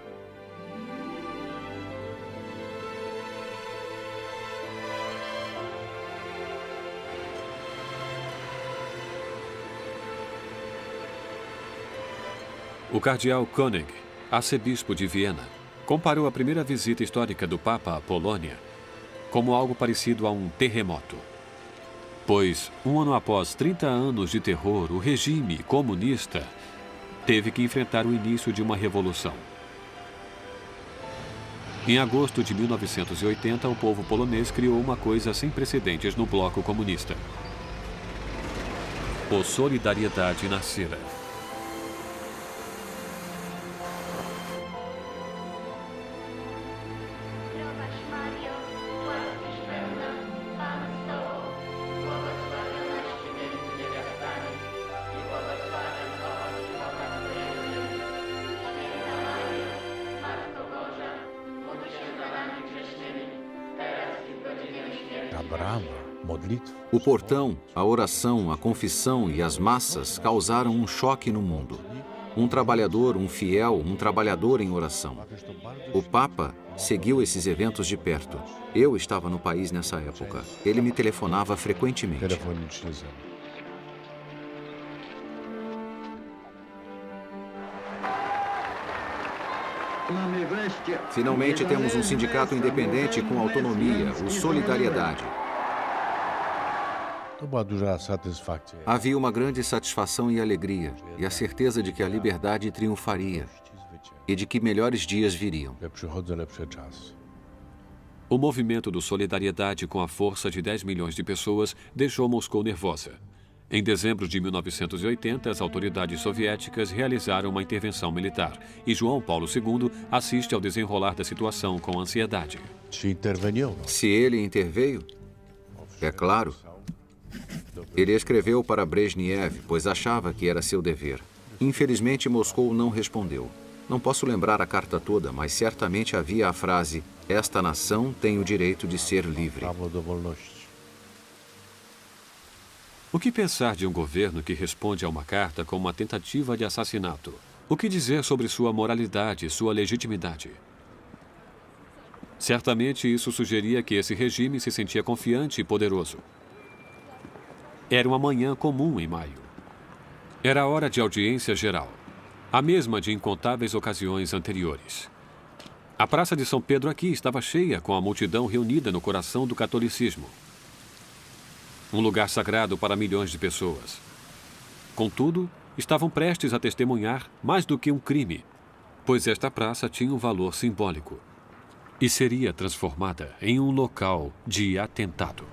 O cardeal Koenig, arcebispo de Viena, comparou a primeira visita histórica do Papa à Polônia como algo parecido a um terremoto. Pois, um ano após 30 anos de terror, o regime comunista teve que enfrentar o início de uma revolução. Em agosto de 1980, o povo polonês criou uma coisa sem precedentes no bloco comunista. O Solidariedade nascera. O portão, a oração, a confissão e as massas causaram um choque no mundo. Um trabalhador, um fiel, um trabalhador em oração. O Papa seguiu esses eventos de perto. Eu estava no país nessa época. Ele me telefonava frequentemente. Finalmente temos um sindicato independente com autonomia, o Solidariedade. Havia uma grande satisfação e alegria, e a certeza de que a liberdade triunfaria e de que melhores dias viriam. O movimento do Solidariedade, com a força de 10 milhões de pessoas, deixou Moscou nervosa. Em dezembro de 1980, as autoridades soviéticas realizaram uma intervenção militar e João Paulo II assiste ao desenrolar da situação com ansiedade. Se ele interveio, é claro. Ele escreveu para Brezhnev, pois achava que era seu dever. Infelizmente, Moscou não respondeu. Não posso lembrar a carta toda, mas certamente havia a frase: "Esta nação tem o direito de ser livre." O que pensar de um governo que responde a uma carta com uma tentativa de assassinato? O que dizer sobre sua moralidade, sua legitimidade? Certamente isso sugeria que esse regime se sentia confiante e poderoso. Era uma manhã comum em maio. Era a hora de audiência geral, a mesma de incontáveis ocasiões anteriores. A Praça de São Pedro aqui estava cheia, com a multidão reunida no coração do catolicismo. Um lugar sagrado para milhões de pessoas. Contudo, estavam prestes a testemunhar mais do que um crime, pois esta praça tinha um valor simbólico e seria transformada em um local de atentado.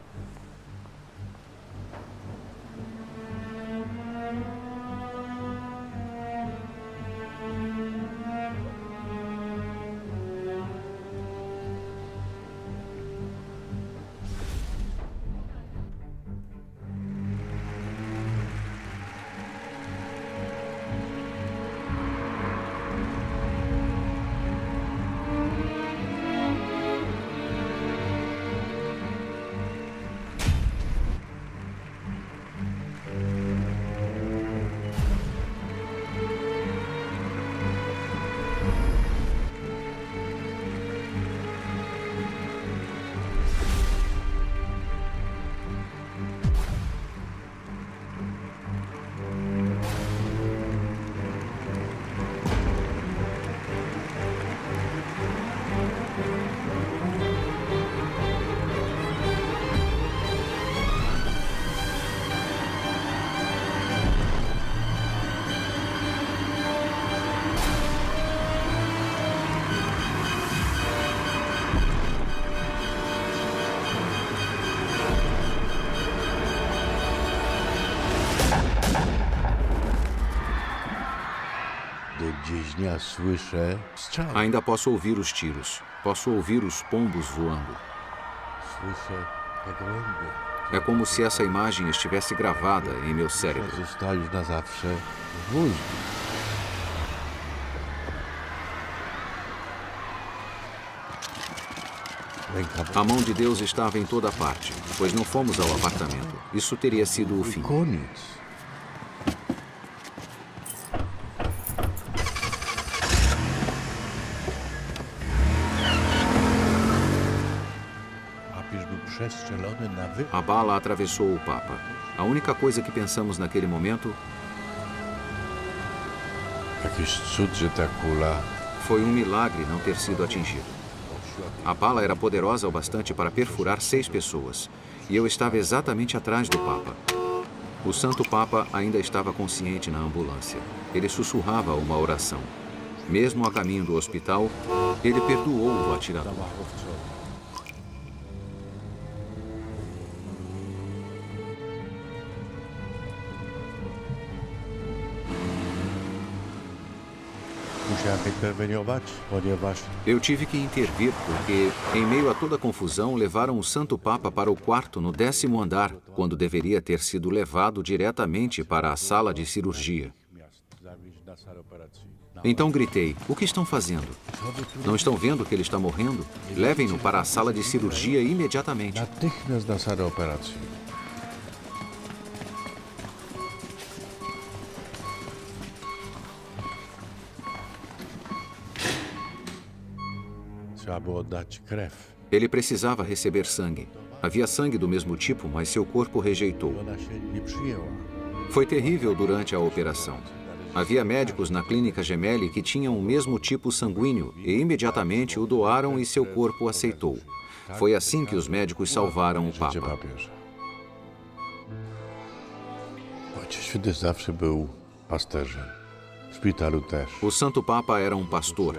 Ainda posso ouvir os tiros. Posso ouvir os pombos voando. É como se essa imagem estivesse gravada em meu cérebro. A mão de Deus estava em toda parte, pois não fomos ao apartamento. Isso teria sido o fim. A bala atravessou o Papa. A única coisa que pensamos naquele momento foi um milagre não ter sido atingido. A bala era poderosa o bastante para perfurar 6 pessoas, e eu estava exatamente atrás do Papa. O Santo Papa ainda estava consciente na ambulância. Ele sussurrava uma oração. Mesmo a caminho do hospital, ele perdoou o atirador. Eu tive que intervir porque, em meio a toda a confusão, levaram o Santo Papa para o quarto no 10º andar, quando deveria ter sido levado diretamente para a sala de cirurgia. Então gritei: o que estão fazendo? Não estão vendo que ele está morrendo? Levem-no para a sala de cirurgia imediatamente. Natychmiast na salę operacji. Trzeba było dać krew. Ele precisava receber sangue. Havia sangue do mesmo tipo, mas seu corpo rejeitou. Ona się nie przyjęła. Foi terrível durante a operação. Havia médicos na clínica Gemelli que tinham o mesmo tipo sanguíneo e imediatamente o doaram e seu corpo aceitou. Foi assim que os médicos salvaram o Życie Papa. papieża. Ojciec Święty zawsze był pasterzem. W szpitalu też. O Santo Papa era um pastor,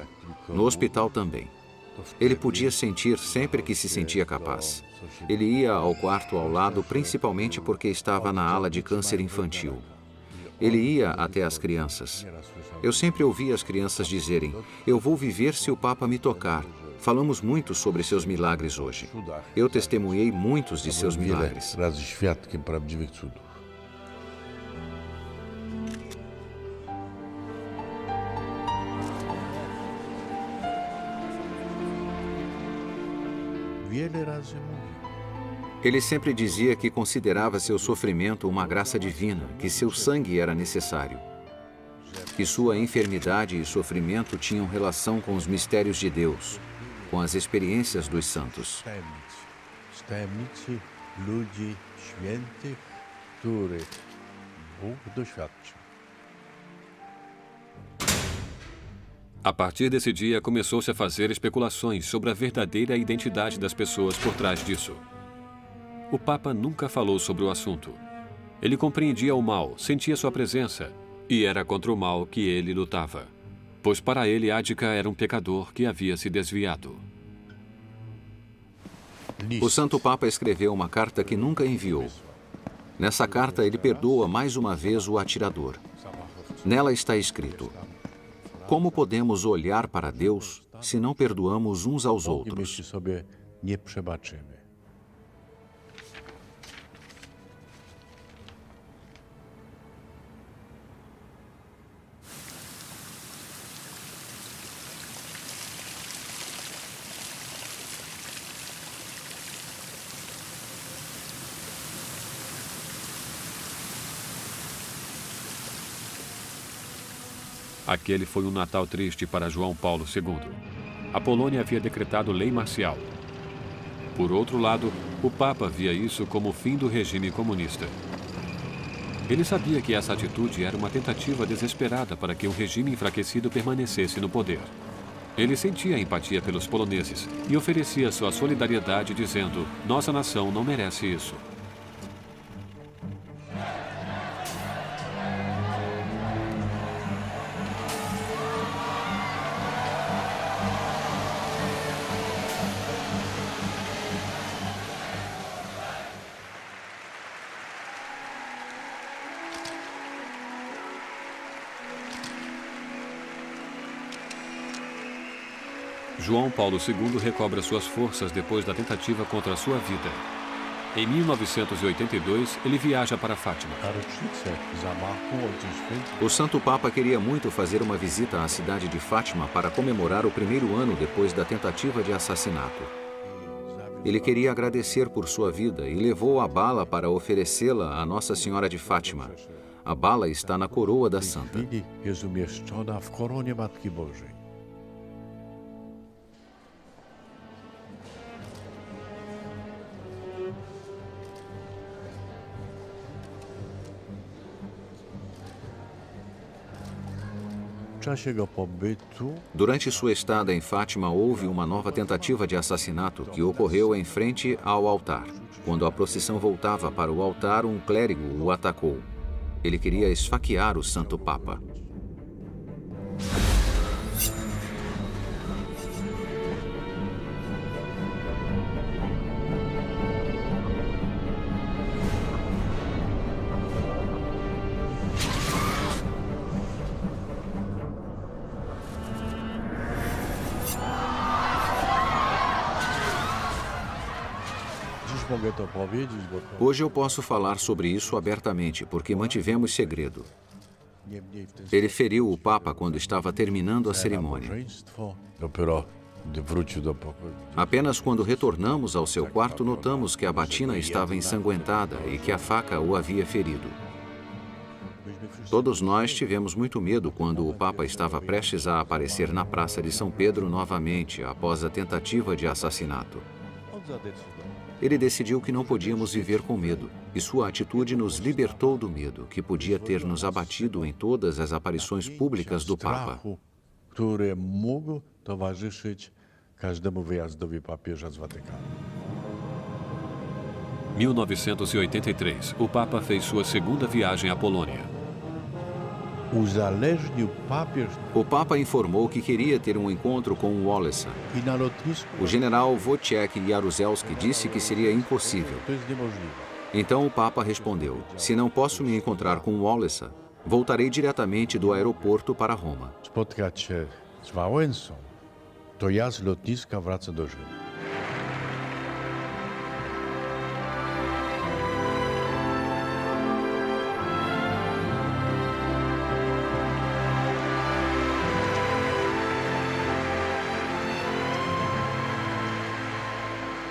no hospital também. Ele podia sentir sempre que se sentia capaz. Ele ia ao quarto ao lado principalmente porque estava na ala de câncer infantil. Ele ia até as crianças. Eu sempre ouvia as crianças dizerem: eu vou viver se o Papa me tocar. Falamos muito sobre seus milagres hoje. Eu testemunhei muitos de seus Wiele milagres. razy świadkiem prawdziwych cudów. Wiele razy mówił. Ele sempre dizia que considerava seu sofrimento uma graça divina, que seu sangue era necessário, que sua enfermidade e sofrimento tinham relação com os mistérios de Deus, com as experiências dos santos. Z tajemnicy ludzi świętych, których Bóg doświadczył. A partir desse dia, começou-se a fazer especulações sobre a verdadeira identidade das pessoas por trás disso. O Papa nunca falou sobre o assunto. Ele compreendia o mal, sentia sua presença, e era contra o mal que ele lutava. Pois para ele, Ática era um pecador que havia se desviado. O Santo Papa escreveu uma carta que nunca enviou. Nessa carta, ele perdoa mais uma vez o atirador. Nela está escrito: como podemos olhar para Deus se não perdoamos uns aos Bogiem, outros? jeśli sobie nie przebaczymy. Aquele foi um Natal triste para João Paulo II. A Polônia havia decretado lei marcial. Por outro lado, o Papa via isso como o fim do regime comunista. Ele sabia que essa atitude era uma tentativa desesperada para que um regime enfraquecido permanecesse no poder. Ele sentia empatia pelos poloneses e oferecia sua solidariedade dizendo: nossa nação não merece isso. João Paulo II recobra suas forças depois da tentativa contra sua vida. Em 1982, ele viaja para Fátima. Na rocznicę zamachu Ojciec Święty O Santo Papa queria muito fazer uma visita à cidade de Fátima para comemorar o primeiro ano depois da tentativa de assassinato. Ele queria agradecer por sua vida e levou a bala para oferecê-la à Nossa Senhora de Fátima. A bala está na coroa da santa. jest umieszczona w koronie Matki Bożej. W czasie jego pobytu Durante sua estada em Fátima, houve uma nova tentativa de assassinato que ocorreu em frente ao altar. Quando a procissão voltava para o altar, um clérigo o atacou. Ele queria esfaquear o Santo Papa. dziś mogę to powiedzieć, bo to Hoje eu posso falar sobre isso abertamente, porque mantivemos segredo. Ele feriu o Papa quando estava terminando a cerimônia. Apenas quando retornamos ao seu quarto notamos que a batina estava ensanguentada e que a faca o havia ferido. Todos nós tivemos muito medo quando o Papa estava prestes a aparecer na Praça de São Pedro novamente após a tentativa de assassinato. Ele decidiu que não podíamos viver com medo, e sua atitude nos libertou do medo que podia ter nos abatido em todas as aparições públicas do Papa. Który mógł towarzyszyć każdemu wyjazdowi papieża z Watykanu. 1983, o Papa fez sua segunda viagem à Polônia. Uzależnił papież O Papa informou que queria ter um encontro com o Wałęsa. i na lotnisku. O general Wojciech Jaruzelski disse que seria impossível. To jest niemożliwe. Então o Papa respondeu: se não posso me encontrar com o Wałęsa, voltarei diretamente do aeroporto para Roma. Spotkać się z Wałęsą, to ja z lotniska wracam do Rzymu.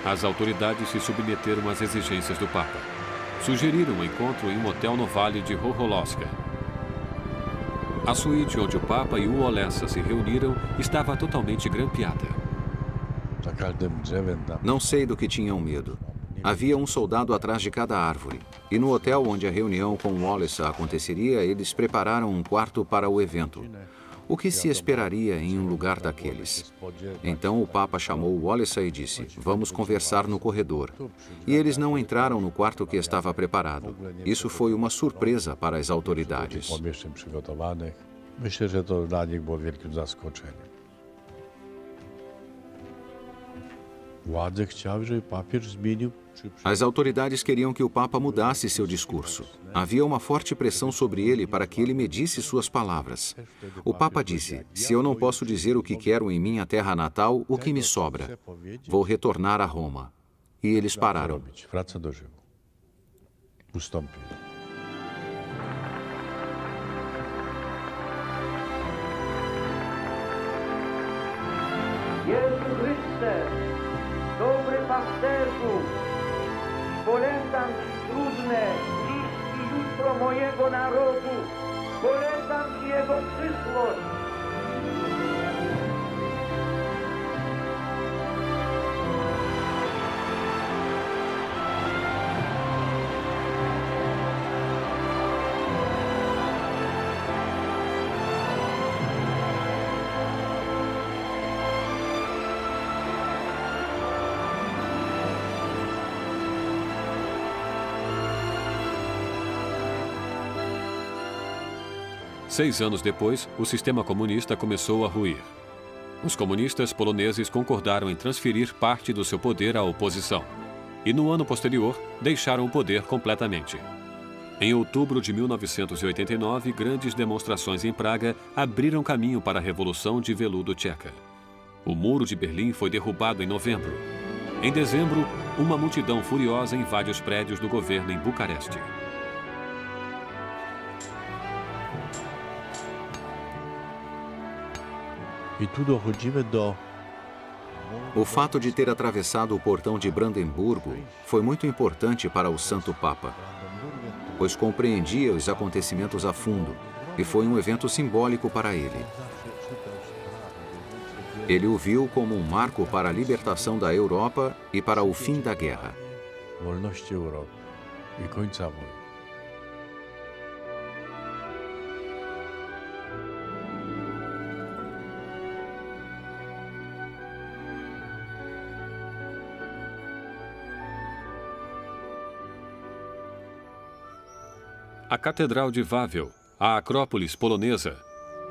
As autoridades se submeteram às exigências do Papa. Sugeriram um encontro em um hotel no Vale de Chocholoska. A suíte onde o Papa e o Wałęsa se reuniram estava totalmente grampeada. Za każdym drzewem tam. Não sei do que tinham medo. Havia um soldado atrás de cada árvore. E no hotel onde a reunião com o Wałęsa aconteceria, eles prepararam um quarto para o evento. O que se esperaria em um lugar daqueles? Então o Papa chamou o Wałęsa e disse: vamos conversar no corredor. E eles não entraram no quarto que estava preparado. Isso foi uma surpresa para as autoridades. Pomieszczeń przygotowanych. Myślę, że to dla nich było wielkim zaskoczeniem. Władze chciały, żeby papież zmienił. As autoridades queriam que o Papa mudasse seu discurso. Havia uma forte pressão sobre ele para que ele medisse suas palavras. O Papa disse: se eu não posso dizer o que quero em minha terra natal, o que me sobra? Vou retornar a Roma. E eles pararam. Wraca do Rzymu. Ustąpili. Jezu Chryste, dobry pasterzu, polecam Ci trudne dziś i jutro mojego narodu, polecam Ci jego przyszłość. Seis anos depois, o sistema comunista começou a ruir. Os comunistas poloneses concordaram em transferir parte do seu poder à oposição. E no ano posterior, deixaram o poder completamente. Em outubro de 1989, grandes demonstrações em Praga abriram caminho para a Revolução de Veludo Tcheca. O Muro de Berlim foi derrubado em novembro. Em dezembro, uma multidão furiosa invade os prédios do governo em Bucareste. I tu dochodzimy do. O fato de ter atravessado o portão de Brandemburgo foi muito importante para o Santo Papa, pois compreendia os acontecimentos a fundo e foi um evento simbólico para ele. Ele o viu como um marco para a libertação da Europa e para o fim da guerra. Wolności Europy i końca wojny. A Catedral de Wawel, a Acrópolis polonesa,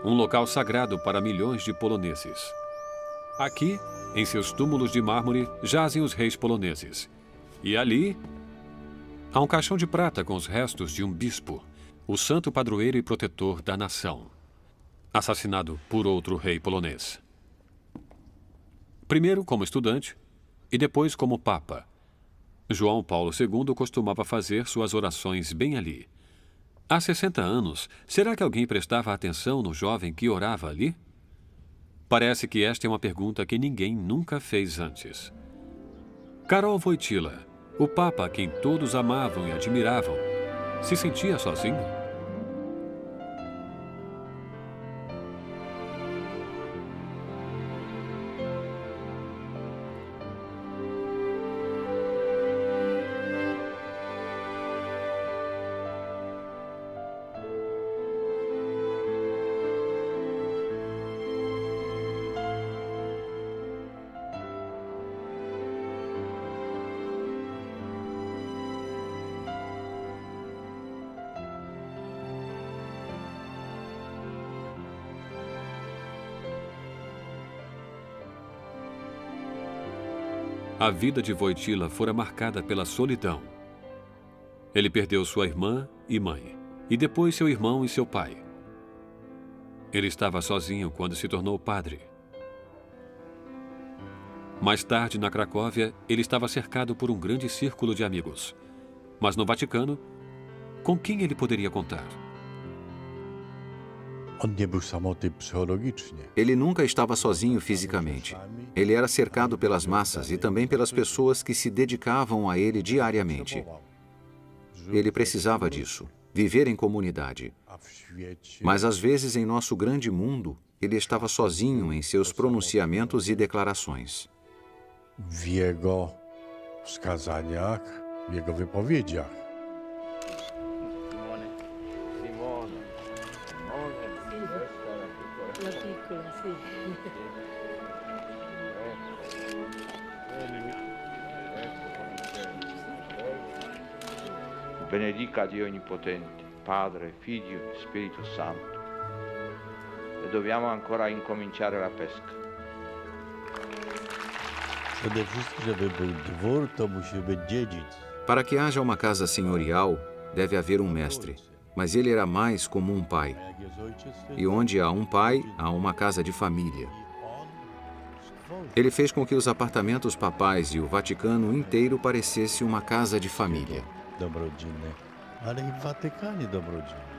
um local sagrado para milhões de poloneses. Aqui, em seus túmulos de mármore, jazem os reis poloneses. E ali, há um caixão de prata com os restos de um bispo, o santo padroeiro e protetor da nação, assassinado por outro rei polonês. Primeiro como estudante e depois como papa. João Paulo II costumava fazer suas orações bem ali. Há 60 anos, será que alguém prestava atenção no jovem que orava ali? Parece que esta é uma pergunta que ninguém nunca fez antes. Karol Wojtyła, o Papa a quem todos amavam e admiravam, se sentia sozinho? A vida de Wojtyła fora marcada pela solidão. Ele perdeu sua irmã e mãe, e depois seu irmão e seu pai. Ele estava sozinho quando se tornou padre. Mais tarde, na Cracóvia, ele estava cercado por um grande círculo de amigos. Mas no Vaticano, com quem ele poderia contar? On nie był samotny psychologicznie. Ele nunca estava sozinho fisicamente. Ele era cercado pelas massas e também pelas pessoas que se dedicavam a ele diariamente. Ele precisava disso, viver em comunidade. A w świecie Mas às vezes, em nosso grande mundo, ele estava sozinho em seus pronunciamentos e declarações. w jego wskazaniach, w jego wypowiedziach. La piccola, sì. Benedica Dio Onnipotente, Padre, Figlio e Spirito Santo. E dobbiamo ancora incominciare la pesca. Przede wszystkim, żeby był dwór, to musi być dziedzic. Para que haja uma casa senhorial, deve haver um mestre. Mas ele era mais como um pai. Jak jest ojciec, to E onde há um pai, há uma casa de família. Ele fez com que os apartamentos papais e o Vaticano inteiro parecesse uma casa de família. dom rodzinny, ale i w Watykanie dom rodzinny.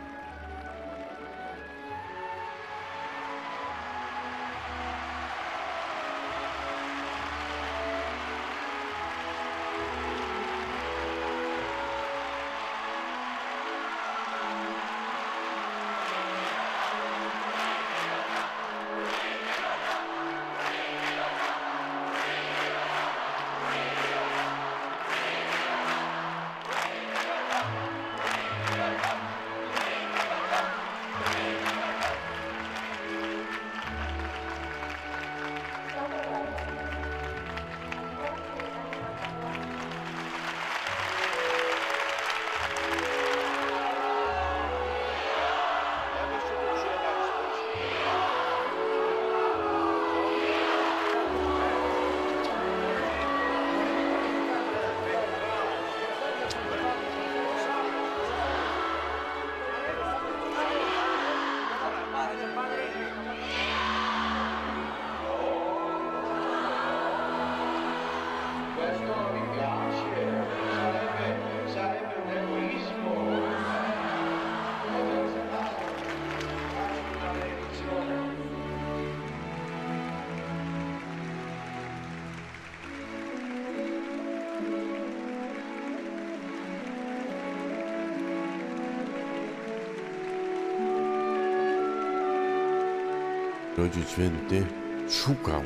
Ojciec Święty szukał,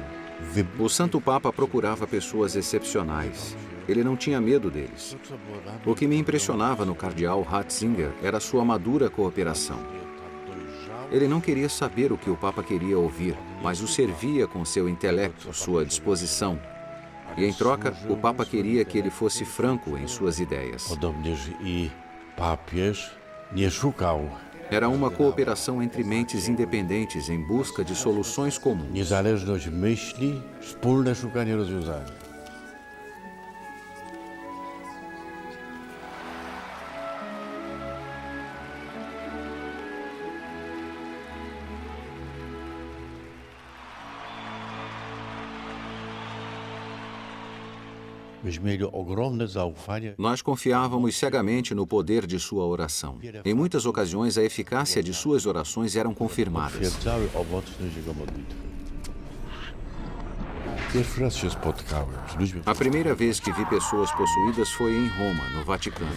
O Santo Papa procurava pessoas excepcionais. Ele não tinha medo deles. O que me impressionava no cardeal Ratzinger era sua madura cooperação. Ele não queria saber o que o Papa queria ouvir, mas o servia com seu intelecto, sua disposição. E em troca, o Papa queria que ele fosse franco em suas ideias. Podobnież i papież nie szukał Era uma cooperação entre mentes independentes em busca de soluções comuns. niezależność myśli, wspólne szukanie rozwiązania. Myśmy mieli ogromne zaufanie. Nós confiávamos cegamente no poder de sua oração. Em muitas ocasiões, a eficácia de suas orações eram confirmadas. Potwierdzały owocność jego modlitwy. Pierwszy raz się spotkałem z ludźmi. A primeira vez que vi pessoas possuídas foi em Roma, no Vaticano.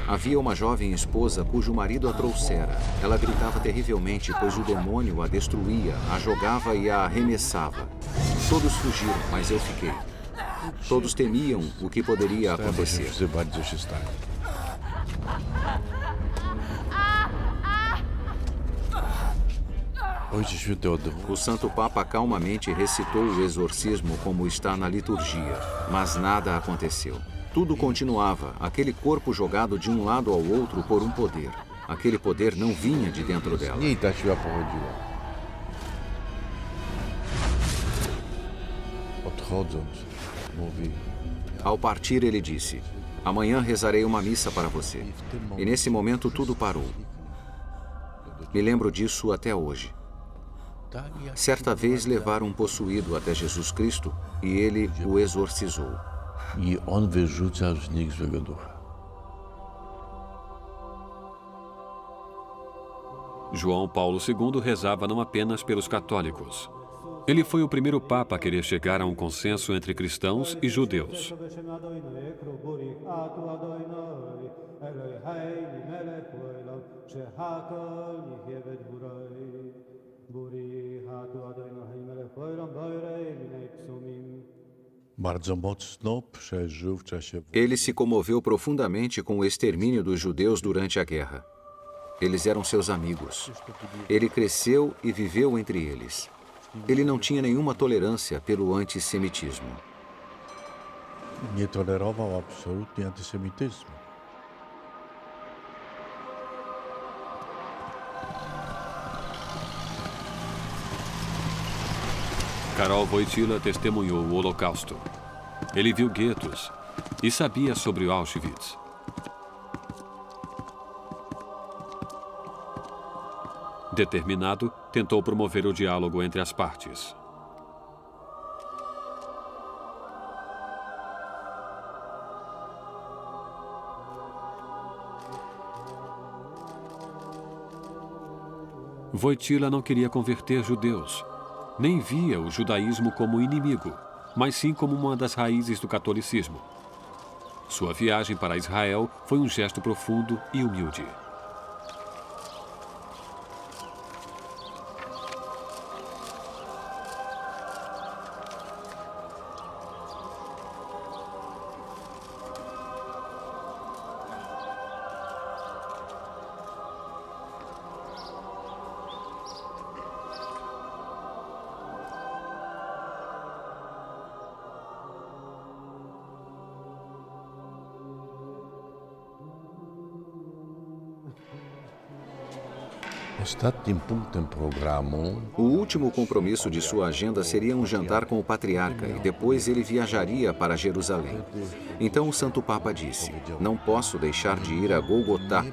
Havia uma jovem esposa cujo marido a trouxera. Ela gritava terrivelmente, pois o demônio a destruía, a jogava e a arremessava. Todos fugiram, mas eu fiquei. Todos temiam o que poderia acontecer. Wszyscy bali, co się stanie. Ojciec Święty O Santo Papa calmamente recitou o exorcismo como está na liturgia, mas nada aconteceu. Tudo continuava, aquele corpo jogado de um lado ao outro por um poder. Aquele poder não vinha de dentro dela. Nie ta siła pochodziła. Odchodząc, mówi: Ao partir, ele disse: amanhã rezarei uma missa para você. E nesse momento tudo parou. Me lembro disso até hoje. Certa vez levaram um possuído até Jesus Cristo e ele o exorcizou. I on wyrzucał z nich złego ducha. João Paulo II rezava não apenas pelos católicos. Ele foi o primeiro papa a querer chegar a um consenso entre cristãos e judeus. Bardzo mocno przeżył w czasie. Ele se comoveu profundamente com o extermínio dos judeus durante a guerra. Eles eram seus amigos. Ele cresceu e viveu entre eles. Ele não tinha nenhuma tolerância pelo antissemitismo. Nie tolerował absolutnie antysemityzmu. Karol Wojtyła testemunhou o Holocausto. Ele viu guetos e sabia sobre o Auschwitz. Determinado, tentou promover o diálogo entre as partes. Wojtyła não queria converter judeus. Nem via o judaísmo como inimigo, mas sim como uma das raízes do catolicismo. Sua viagem para Israel foi um gesto profundo e humilde. Ostatnim punktem programu O último compromisso de sua agenda seria um jantar com o patriarca e depois ele viajaria para Jerusalém. Então o Santo Papa disse: não posso deixar de ir a Golgotá,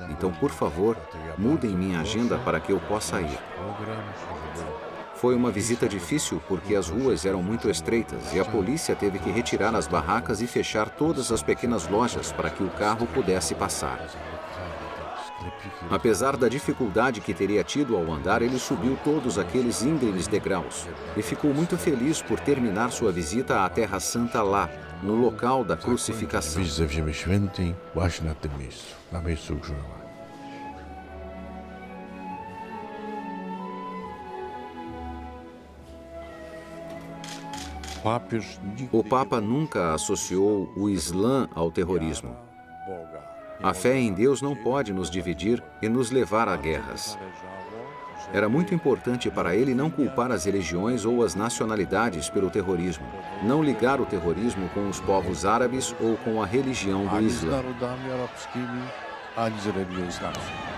então por favor, mudem minha agenda para que eu possa ir. Foi uma visita difícil porque as ruas eram muito estreitas e a polícia teve que retirar as barracas e fechar todas as pequenas lojas para que o carro pudesse passar. Apesar da dificuldade que teria tido ao andar, ele subiu todos aqueles íngremes degraus e ficou muito feliz por terminar sua visita à Terra Santa lá, no local da crucificação. wizytę w Ziemi Świętej właśnie na tym miejscu, na miejscu ukrzyżowania. O Papa nunca associou o Islã ao terrorismo. A fé em Deus não pode nos dividir e nos levar a guerras. Era muito importante para ele não culpar as religiões ou as nacionalidades pelo terrorismo, não ligar o terrorismo com os povos árabes ou com a religião do Ani z Islã. narodami arabskimi, ani z religią islamską.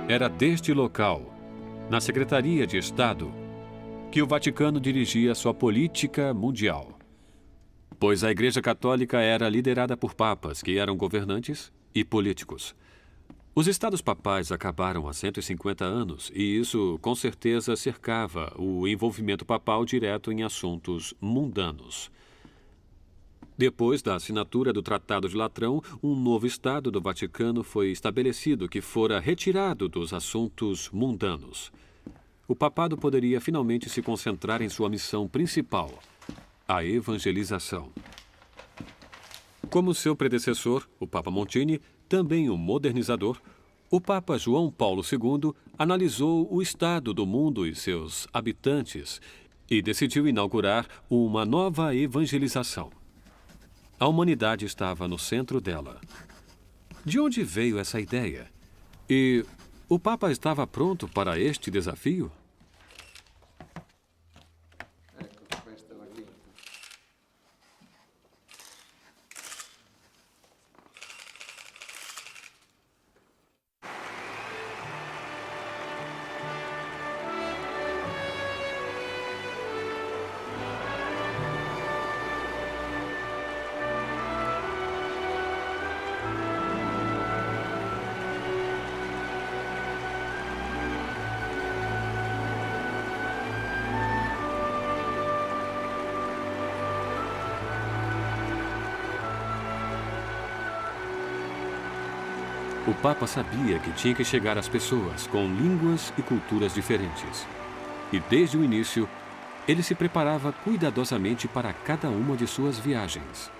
Era deste local, na Secretaria de Estado, que o Vaticano dirigia sua política mundial. Pois a Igreja Católica era liderada por papas, que eram governantes e políticos. Os estados papais acabaram há 150 anos e isso, com certeza, cercava o envolvimento papal direto em assuntos mundanos. Depois da assinatura do Tratado de Latrão, um novo Estado do Vaticano foi estabelecido que fora retirado dos assuntos mundanos. O papado poderia finalmente se concentrar em sua missão principal, a evangelização. Como seu predecessor, o Papa Montini, também um modernizador, o Papa João Paulo II analisou o estado do mundo e seus habitantes e decidiu inaugurar uma nova evangelização. A humanidade estava no centro dela. De onde veio essa ideia? E o Papa estava pronto para este desafio? O Papa sabia que tinha que chegar às pessoas com línguas e culturas diferentes. E desde o início, ele se preparava cuidadosamente para cada uma de suas viagens.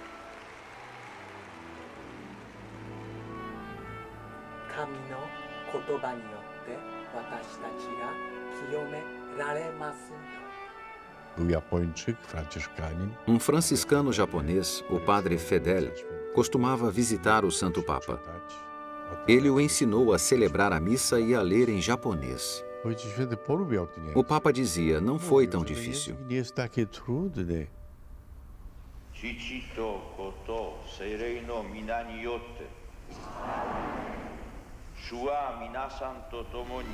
Um franciscano japonês, o padre Fedel, costumava visitar o Santo Papa. Ele o ensinou a celebrar a missa e a ler em japonês. O Papa dizia, não foi tão difícil. Chichito koto seirei no minani yotte. Shua minasan to tomoni.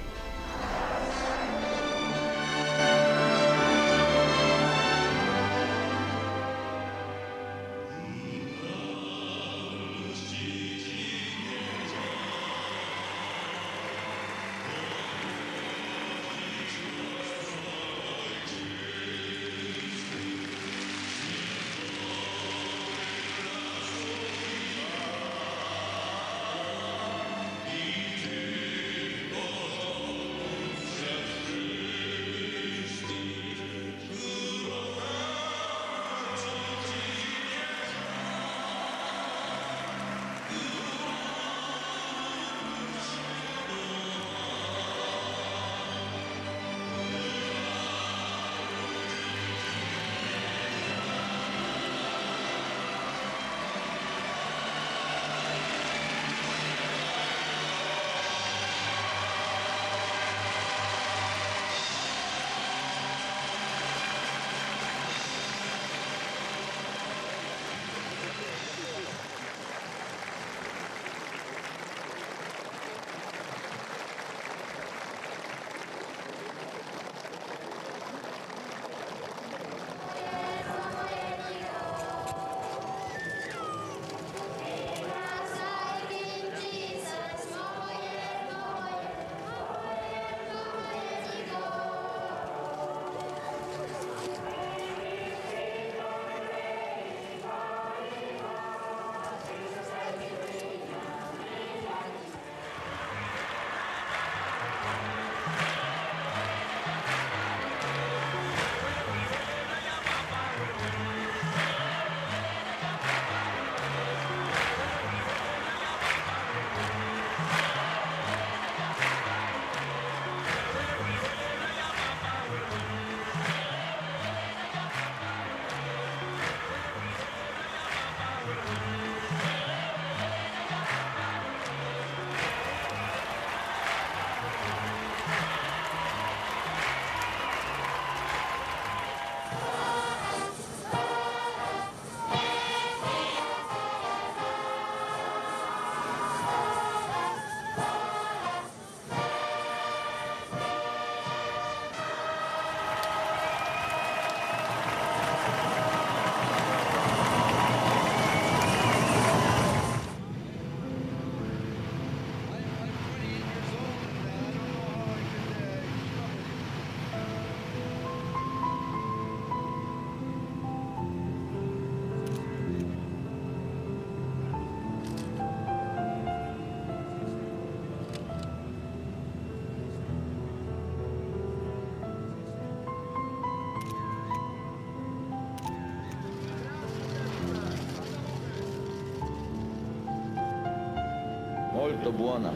molto buona.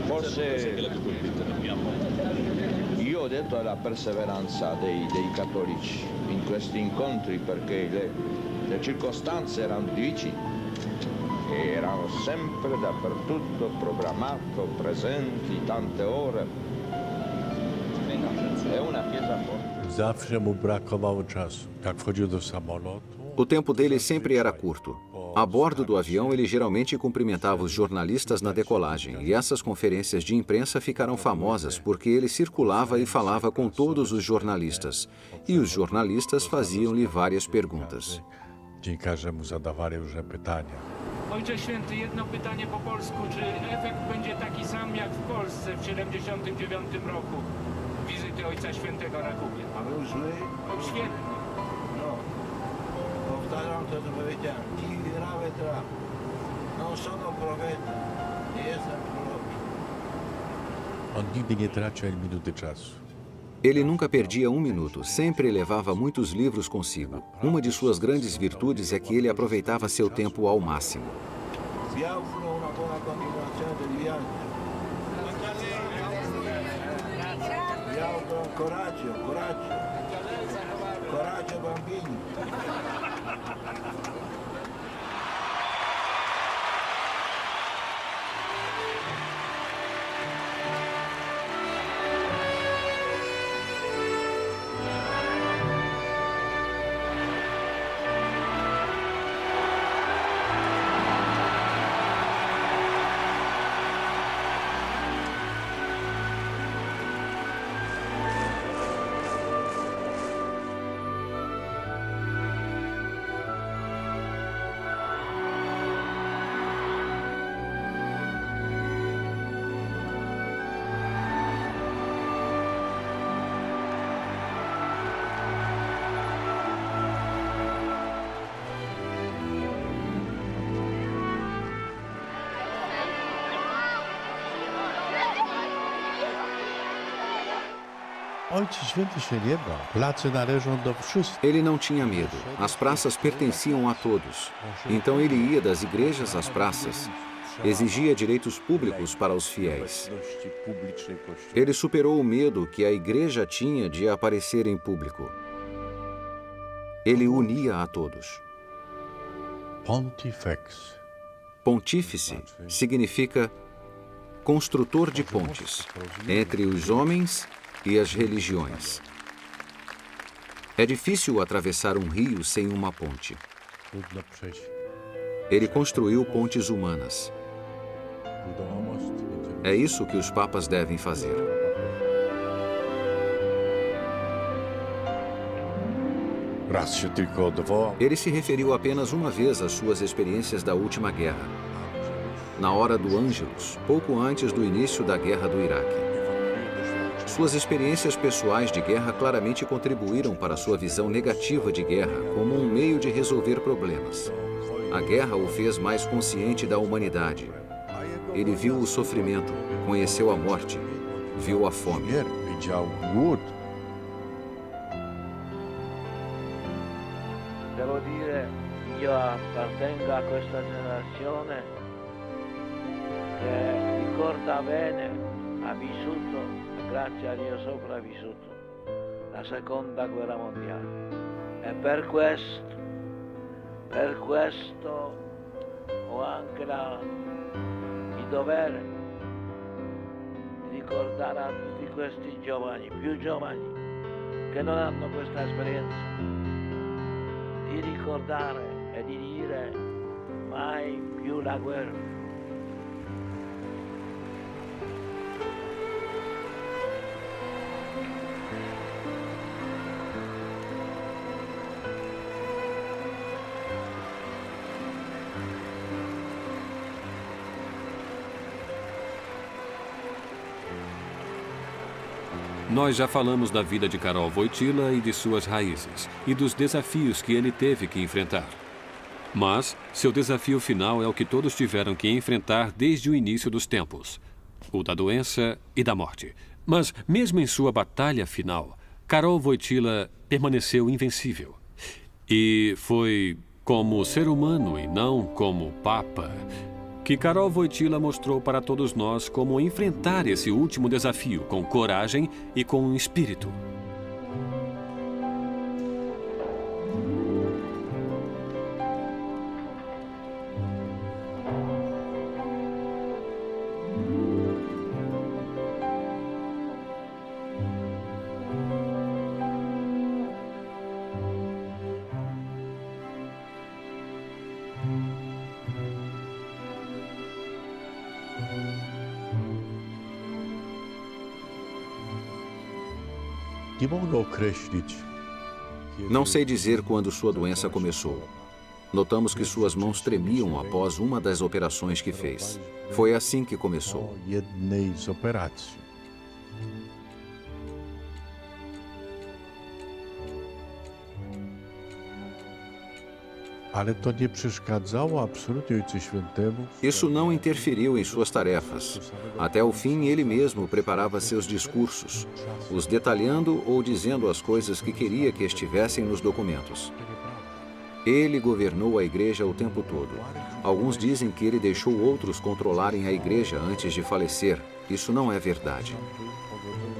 Forse io ho detto alla perseveranza dei cattolici in questi incontri, perché le circostanze erano difficili e erano sempre dappertutto programmato, presenti tante ore. È una chiesa forte. Zawsze mu brakowało czasu. Jak wchodził do samolotu, O tempo dele sempre era curto. A bordo do avião, ele geralmente cumprimentava os jornalistas na decolagem, e essas conferências de imprensa ficaram famosas porque ele circulava e falava com todos os jornalistas. E os jornalistas faziam-lhe várias perguntas. dziennikarze mu zadawali różne pytania. Ojcze Święty, jedno pytanie po polsku. Czy efekt będzie taki sam jak w Polsce w 1979 roku? Wizyty Ojca Świętego na Kubie. A był zły? Świetny. No. Powtarzam to, co powiedziałem. Ti grave tra. Non sono profeta. Nie jestem prorokiem. On nigdy nie tracił ani minuty czasu. Ele nunca perdia um minuto, sempre levava muitos livros consigo. Uma de suas grandes virtudes é que ele aproveitava seu tempo ao máximo. Vi auguro una buona continuazione del viaggio. Vi auguro coraggio, coraggio. Coraggio bambini. Ojciec Święty się nie bał. Place należą do wszystkich. Ele não tinha medo. As praças pertenciam a todos. Então ele ia das igrejas às praças. Exigia direitos públicos para os fiéis. Ele superou o medo que a igreja tinha de aparecer em público. Ele unia a todos. Pontifex. Pontífice significa construtor de pontes entre os homens e as religiões. É difícil atravessar um rio sem uma ponte. Trudno przejść. Ele construiu pontes humanas. Budował most. É isso que os papas devem fazer. Raz się tylko odwołał. Ele se referiu apenas uma vez às suas experiências da última guerra. Na hora do Ângelus, pouco antes do início da guerra do Iraque. Suas experiências pessoais de guerra claramente contribuíram para sua visão negativa de guerra como um meio de resolver problemas. A guerra o fez mais consciente da humanidade. Ele viu o sofrimento, conheceu a morte, viu a fome. Widział głód. Devo dire, io appartengo a questa generazione che ricorda bene, ha vissuto, grazie a Dio sopravvissuto, la seconda guerra mondiale. E per questo ho anche il dovere di ricordare a tutti questi giovani, più giovani, che non hanno questa esperienza, di ricordare e di dire mai più la guerra. Nós já falamos da vida de Karol Wojtyła e de suas raízes, e dos desafios que ele teve que enfrentar. Mas seu desafio final é o que todos tiveram que enfrentar desde o início dos tempos, o da doença e da morte. Mas, mesmo em sua batalha final, Karol Wojtyła permaneceu invencível. E foi como ser humano e não como papa que Karol Wojtyła mostrou para todos nós como enfrentar esse último desafio com coragem e com espírito. Não sei dizer quando sua doença começou. Notamos que suas mãos tremiam após uma das operações que fez. Foi assim que começou. Isso não interferiu em suas tarefas. Até o fim, ele mesmo preparava seus discursos, os detalhando ou dizendo as coisas que queria que estivessem nos documentos. Ele governou a igreja o tempo todo. Alguns dizem que ele deixou outros controlarem a igreja antes de falecer. Isso não é verdade.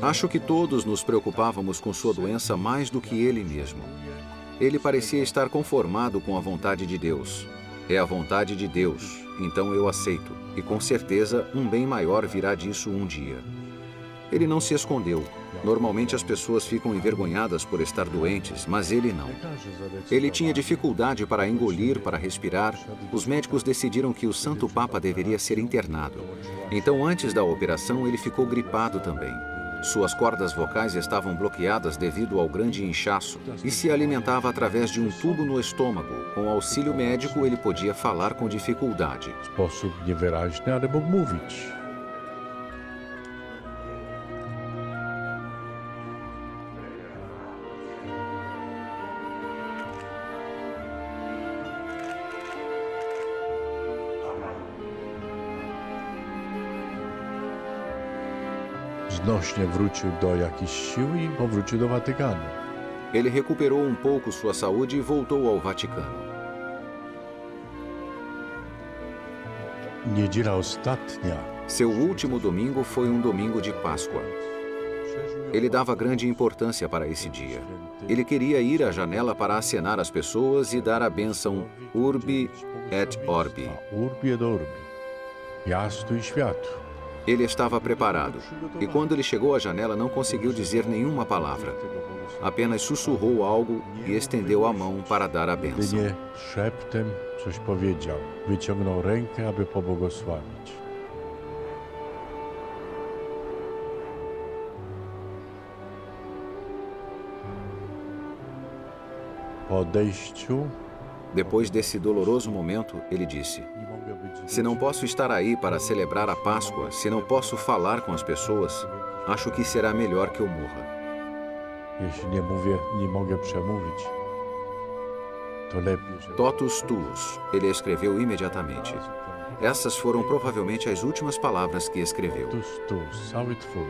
Acho que todos nos preocupávamos com sua doença mais do que ele mesmo. Ele parecia estar conformado com a vontade de Deus. É a vontade de Deus, então eu aceito. E com certeza um bem maior virá disso um dia. Ele não se escondeu. Normalmente as pessoas ficam envergonhadas por estar doentes, mas ele não. Ele tinha dificuldade para engolir, para respirar. Os médicos decidiram que o Santo Papa deveria ser internado. Então, antes da operação, ele ficou gripado também. Suas cordas vocais estavam bloqueadas devido ao grande inchaço e se alimentava através de um tubo no estômago. Com auxílio médico, ele podia falar com dificuldade. Sposób niewyraźny, ale mógł mówić. Znośnie wrócił do jakichś sił i powrócił do Watykanu. Ele recuperou um pouco sua saúde e voltou ao Vaticano. Niedziela ostatnia. Seu último domingo foi um domingo de Páscoa. Ele dava grande importância para esse dia. Ele queria ir à janela para acenar às pessoas e dar a bênção Urbi et Orbi. Urbi et Orbi. Miasto e światu. Ele estava preparado, e quando ele chegou à janela não conseguiu dizer nenhuma palavra. Apenas sussurrou algo e estendeu a mão para dar a bênção. Jedynie szeptem coś powiedział. Wyciągnął rękę, aby pobłogosławić. Po odejściu, depois desse doloroso momento, ele disse: se não posso estar aí para celebrar a Páscoa, se não posso falar com as pessoas, acho que será melhor que eu morra. Jeśli nie mogę przemówić, to lepiej, że... Totus tuus, ele escreveu imediatamente. Essas foram provavelmente as últimas palavras que escreveu. Totus tuus, cały twój.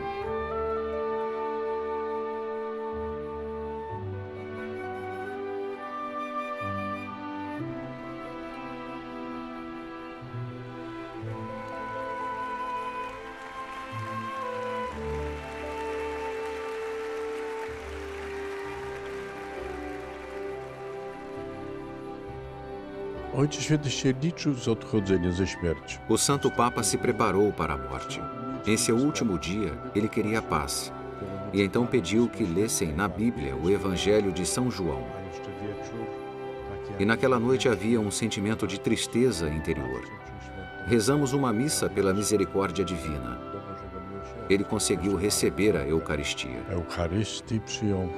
Ojciec Święty się liczył z odchodzeniem ze śmiercią. O Santo Papa se preparou para a morte. Em seu último dia, ele queria paz. E então pediu que lessem na Bíblia o Evangelho de São João. E naquela noite havia um sentimento de tristeza interior. Rezamos uma missa pela misericórdia divina. Ele conseguiu receber a Eucaristia. Eucharystii przyjął.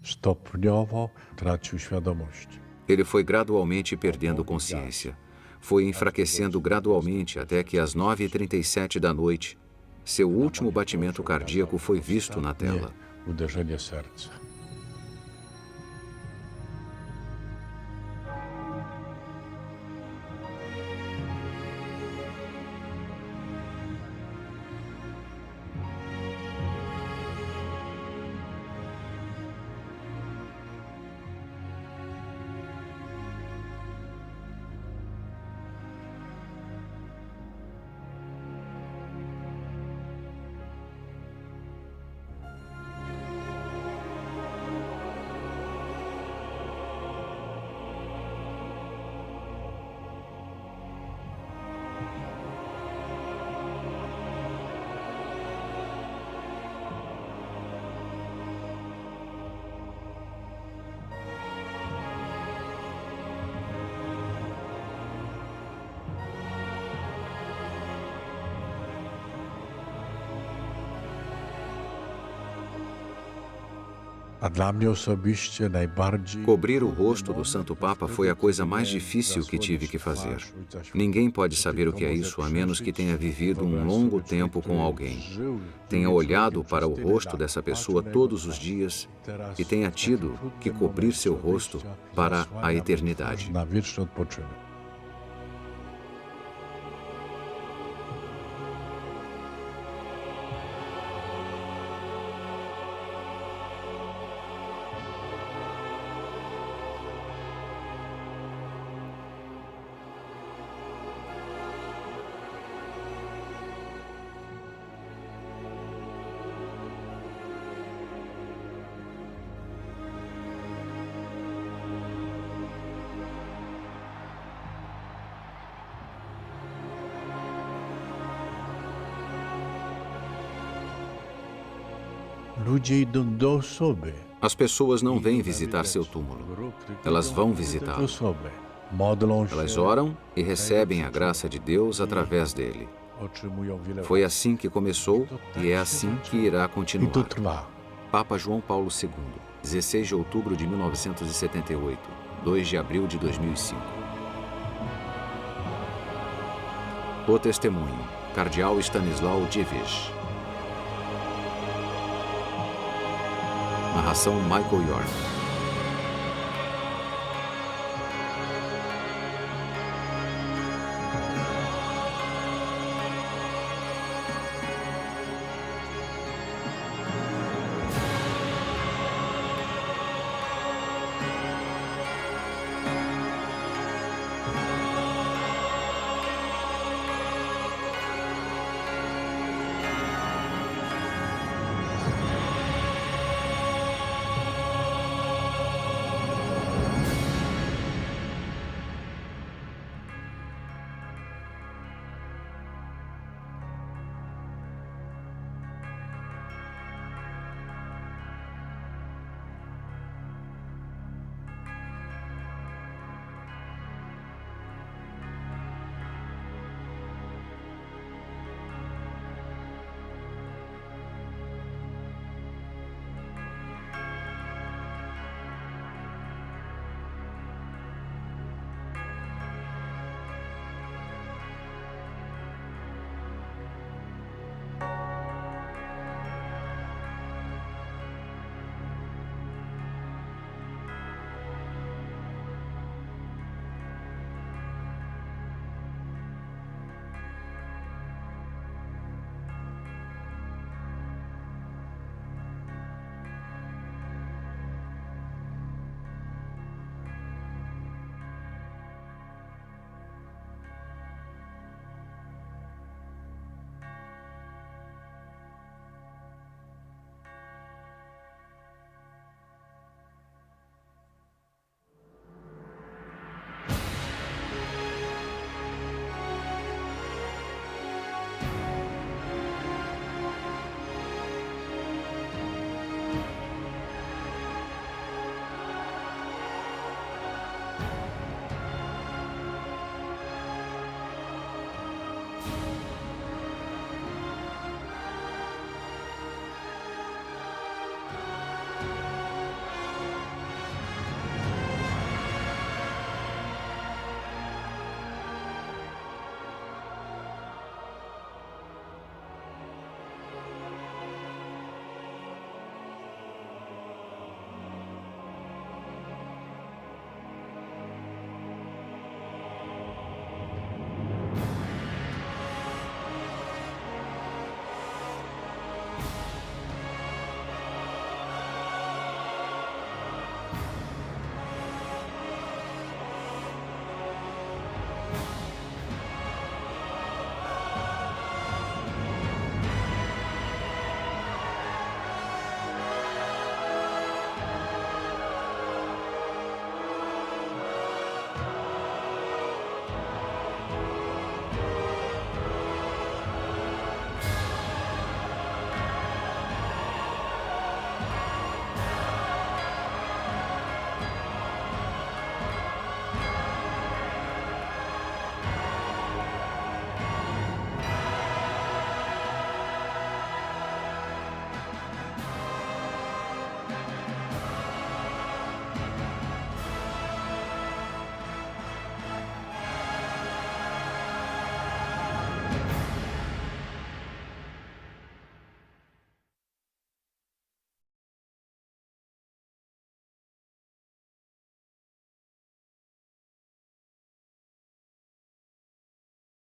Stopniowo tracił świadomość. Ele foi gradualmente perdendo consciência. Foi enfraquecendo gradualmente até que às 9h37 da noite, seu último batimento cardíaco foi visto na tela. Uderzenie serca. A dla mnie osobiście najbardziej... Cobrir o rosto do Santo Papa foi a coisa mais difícil que tive que fazer. Ninguém pode saber o que é isso a menos que tenha vivido um longo tempo com alguém, tenha olhado para o rosto dessa pessoa todos os dias e tenha tido que cobrir seu rosto para a eternidade. Na wieczny odpoczynek. Ludzie idą do osoby. As pessoas não vêm visitar seu túmulo, elas vão visitá-lo. Elas oram e recebem a graça de Deus através dele. Foi assim que começou e é assim que irá continuar. Papa João Paulo II, 16 de outubro de 1978, 2 de abril de 2005. O testemunho, Cardeal Stanisław Dziwisz. Narração Michael York.